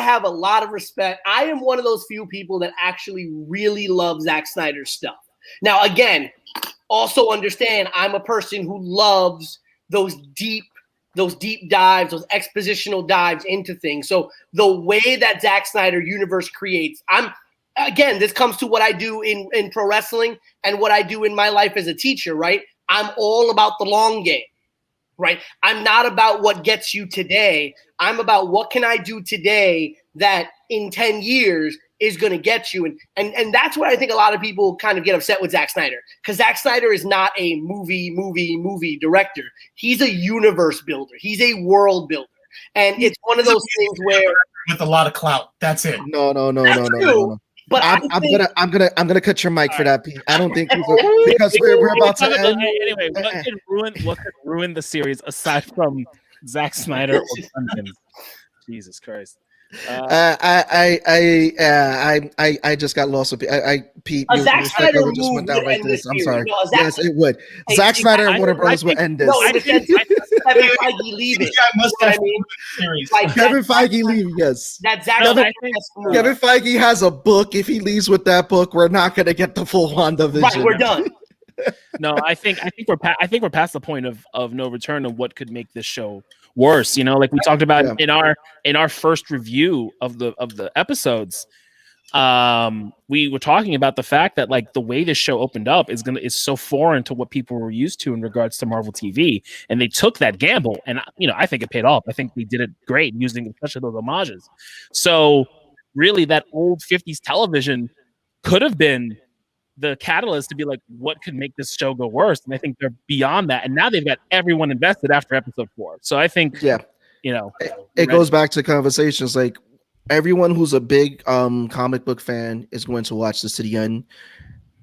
have a lot of respect. I am one of those few people that actually really love Zack Snyder's stuff. Now, again, also understand I'm a person who loves those deep dives, those expositional dives into things. So the way that Zack Snyder universe creates, this comes to what I do in pro wrestling and what I do in my life as a teacher, right? I'm all about the long game, right? I'm not about what gets you today. I'm about what can I do today that in 10 years is going to get you. And that's what I think a lot of people kind of get upset with Zack Snyder, because Zack Snyder is not a movie director. He's a universe builder. He's a world builder. And it's one of those things where with a lot of clout. That's it. No. But I'm gonna cut your mic for that, Pete. I don't think because we're about to end. Anyway, what could ruin the series aside from Zack Snyder or Dungeons? Jesus Christ. I just got lost with Pete. Zack Snyder just went down like this. I'm sorry. No, Yes, it would. Zack Snyder and Warner Brothers would end this. No, in the sense Kevin Feige leaving. Kevin Feige leaving. Yes. Kevin Feige has a book. If he leaves with that book, we're not going to get the full Wandavision. Right, we're done. No, I think we're past the point of no return of what could make this show worse. Like we talked about in our first review of the episodes. We were talking about the fact that like the way this show opened up is so foreign to what people were used to in regards to Marvel TV, and they took that gamble, and I think it paid off. I think they did it great using especially those homages. So really, that old 50s television could have been the catalyst to be like, what could make this show go worse? And I think they're beyond that. And now they've got everyone invested after episode 4. So I think, it goes back to conversations like everyone who's a big comic book fan is going to watch this to the end.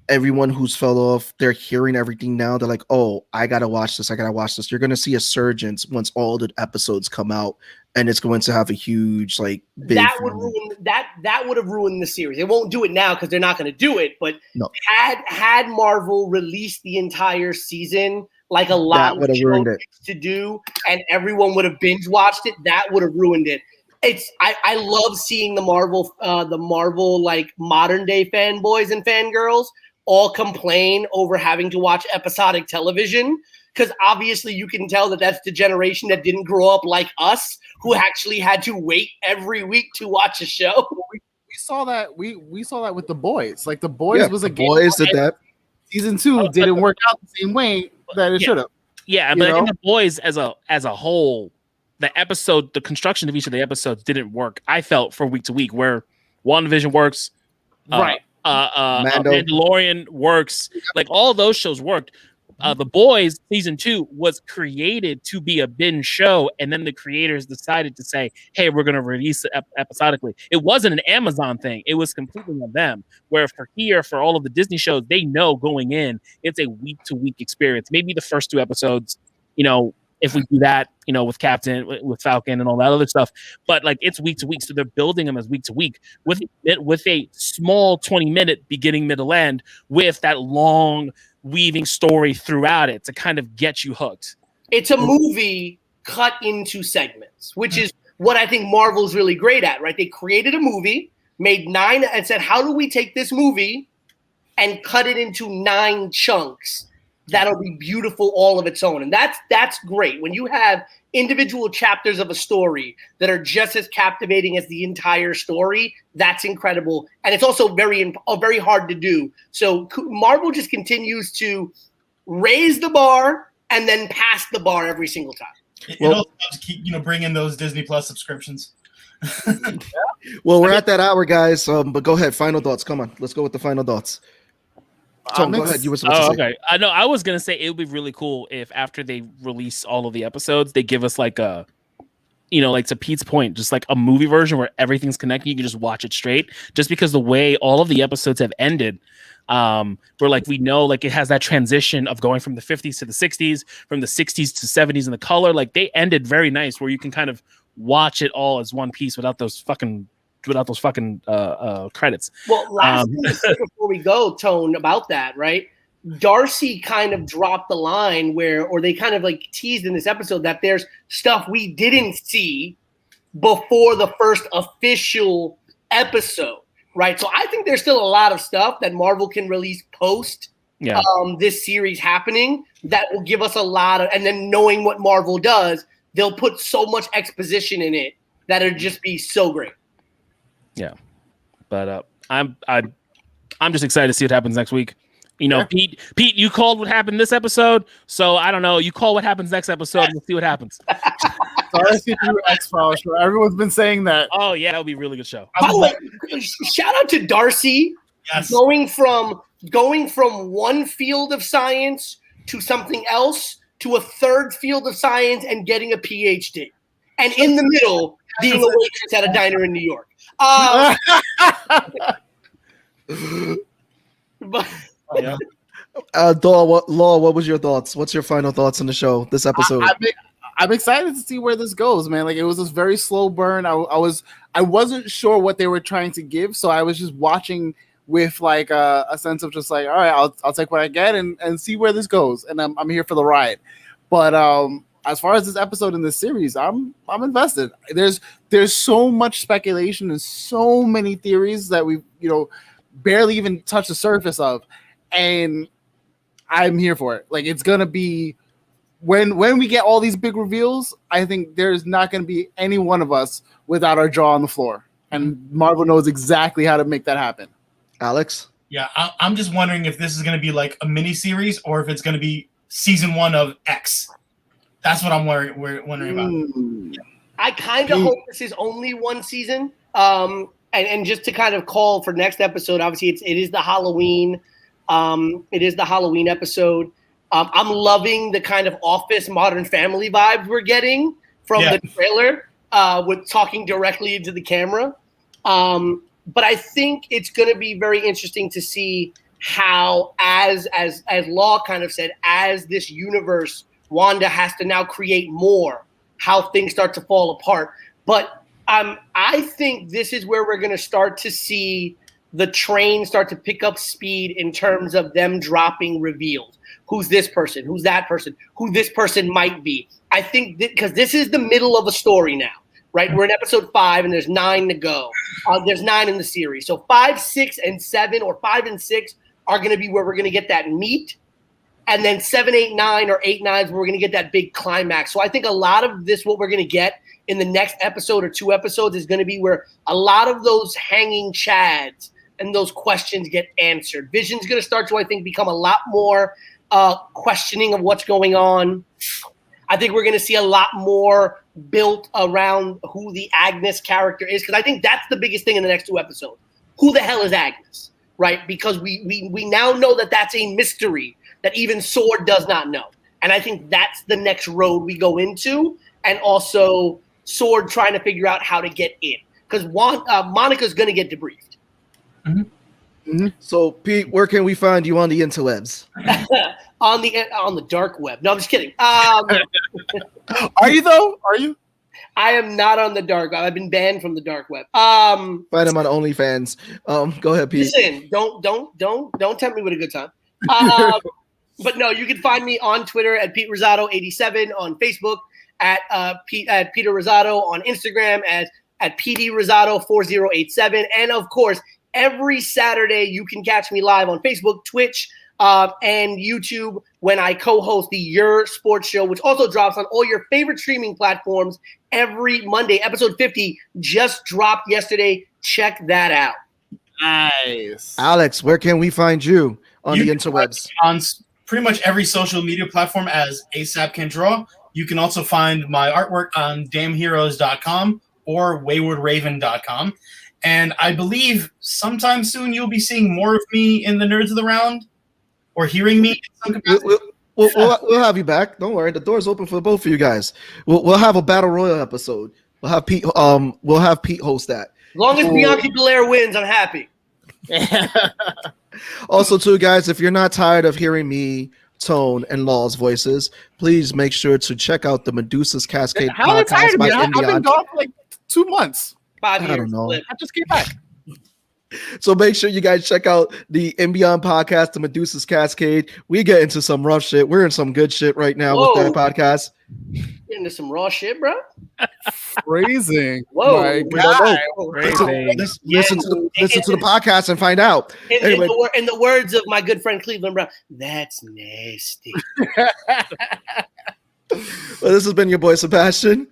Everyone who's fell off, they're hearing everything now. They're like, oh, I got to watch this. You're going to see a surge once all the episodes come out. And it's going to have a huge big that would have ruined the series. They won't do it now because they're not going to do it. But had Marvel released the entire season like a lot of shows to do, and everyone would have binge watched it, that would have ruined it. I love seeing the Marvel like modern day fanboys and fangirls all complain over having to watch episodic television. Because obviously you can tell that that's the generation that didn't grow up like us, who actually had to wait every week to watch a show. We saw that. We saw that with The Boys. Like The Boys was a game. Boys did that. Season 2 didn't work out the same way that it should have. Yeah, but I think The Boys as a whole, the construction of each of the episodes didn't work. I felt for week to week, where WandaVision works, right? Mandalorian works. Like all those shows worked. The Boys season 2 was created to be a binge show, and then the creators decided to say, "Hey, we're going to release it episodically." It wasn't an Amazon thing; it was completely on them. Where for all of the Disney shows, they know going in, it's a week-to-week experience. Maybe the first 2 episodes, if we do that, with Captain, with Falcon, and all that other stuff, but like it's week to week, so they're building them as week to week with a small 20-minute beginning, middle, end, with that long weaving story throughout it to kind of get you hooked. It's a movie cut into segments, which is what I think Marvel's really great at, right? They created a movie, made 9, and said, how do we take this movie and cut it into 9 chunks that'll be beautiful all of its own? And that's great. When you have individual chapters of a story that are just as captivating as the entire story, that's incredible. And it's also very hard to do. So Marvel just continues to raise the bar and then pass the bar every single time. It also helps keep, bring in those Disney Plus subscriptions. Well, we're at that hour, guys. But go ahead. Final thoughts. Come on. Let's go with the final thoughts. Tom, go ahead. You were supposed to say. Okay. I know. I was gonna say it would be really cool if after they release all of the episodes, they give us like a, like to Pete's point, just like a movie version where everything's connected. You can just watch it straight. Just because the way all of the episodes have ended, where like we know like it has that transition of going from the 50s to the 60s, from the 60s to 70s in the color. Like they ended very nice, where you can kind of watch it all as one piece without those fucking credits. Well, last thing to say before we go, Tone, about that, right? Darcy kind of dropped the line or they kind of like teased in this episode that there's stuff we didn't see before the first official episode, right? So I think there's still a lot of stuff that Marvel can release post this series happening that will give us a lot of, and then knowing what Marvel does, they'll put so much exposition in it that it'll just be so great. Yeah, but I'm just excited to see what happens next week. You know, Pete, you called what happened this episode, so I don't know. You call what happens next episode, and we'll see what happens. Darcy through X-Files show. Everyone's been saying that. Oh yeah, that'll be a really good show. By the way, shout out to Darcy. Yes. Going from one field of science to something else to a third field of science and getting a PhD, and in the middle being a waitress at a diner in New York. But Yeah. Law, what was your thoughts? What's your final thoughts on the show, this episode? I'm excited to see where this goes, man. Like, it was this very slow burn. I wasn't sure what they were trying to give, so I was just watching with like a sense of just like, all right, I'll take what I get and see where this goes, and I'm here for the ride. But as far as this episode in this series, I'm invested. There's so much speculation and so many theories that we barely even touched the surface of, and I'm here for it. Like, it's gonna be when we get all these big reveals, I think there's not gonna be any one of us without our jaw on the floor, and Marvel knows exactly how to make that happen. Alex? Yeah, I'm just wondering if this is going to be like a mini series or if it's going to be season 1 of X. That's what I'm wondering about. I kind of hope this is only one season. And just to kind of call for next episode, obviously it is the Halloween. It is the Halloween episode. I'm loving the kind of Office Modern Family vibes we're getting from the trailer with talking directly into the camera. But I think it's going to be very interesting to see how, as Law kind of said, as this universe, Wanda has to now create more, how things start to fall apart. But I think this is where we're going to start to see the train start to pick up speed in terms of them dropping reveals. Who's this person? Who's that person? Who this person might be. I think because this is the middle of a story now. Right, we're in episode 5, and there's 9 to go. There's 9 in the series, so 5, 6, and 7, or 5 and 6 are going to be where we're going to get that meat, and then 7, 8, 9, or 8, 9 is where we're going to get that big climax. So I think a lot of this, what we're going to get in the next episode or 2 episodes, is going to be where a lot of those hanging chads and those questions get answered. Vision's going to start to, I think, become a lot more questioning of what's going on. I think we're going to see a lot more built around who the Agnes character is, because I think that's the biggest thing in the next 2 episodes. Who the hell is Agnes, right? Because we now know that that's a mystery that even SWORD does not know. And I think that's the next road we go into, and also SWORD trying to figure out how to get in, because Monica's going to get debriefed. Mm-hmm. Mm-hmm. So, Pete, where can we find you on the interwebs? on the dark web. No, I'm just kidding. Are you though? Are you? I am not on the dark web. I've been banned from the dark web. Find him on OnlyFans. Go ahead, Pete. Listen, don't tempt me with a good time. But no, you can find me on Twitter at Pete Rosado 87, on Facebook at Peter Rosado, on Instagram at PD Rosado 4087, and of course, every Saturday you can catch me live on Facebook, Twitch, and YouTube when I co-host the Your Sports Show, which also drops on all your favorite streaming platforms every Monday. Episode 50 just dropped yesterday. Check that out. Nice. Alex, where can we find you on the interwebs? On pretty much every social media platform as ASAP Can Draw. You can also find my artwork on damnheroes.com or waywardraven.com. And I believe sometime soon you'll be seeing more of me in the Nerds of the Round, or hearing me in some capacity. We'll have you back. Don't worry, the door's open for both of you guys. We'll have a battle royal episode. We'll have Pete host that. As long as Bianca Belair wins, I'm happy. Also, too, guys, if you're not tired of hearing me Tone, and Law's voices. Please make sure to check out the Medusa's Cascade How are they tired podcast of by me? I've been Indian. gone for like 2 months. 5 I years. don't know. Flip. I just came back. So make sure you guys check out the Beyond podcast, the Medusa's Cascade. We get into some rough shit. We're in some good shit right now with that podcast. Get into some raw shit, bro. Phrasing. Whoa. My We don't God. know. Phrasing. Listen to the podcast and find out. Anyway, In the words of my good friend Cleveland Brown, that's nasty. well, this has been your boy Sebastian.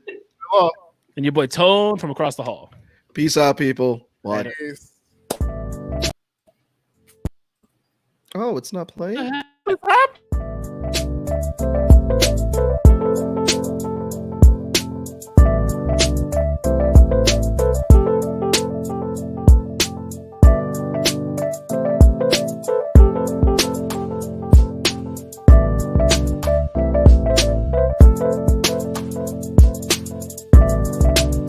And your boy Tone from across the hall. Peace out, people. What? Oh, it's not playing? What's happening?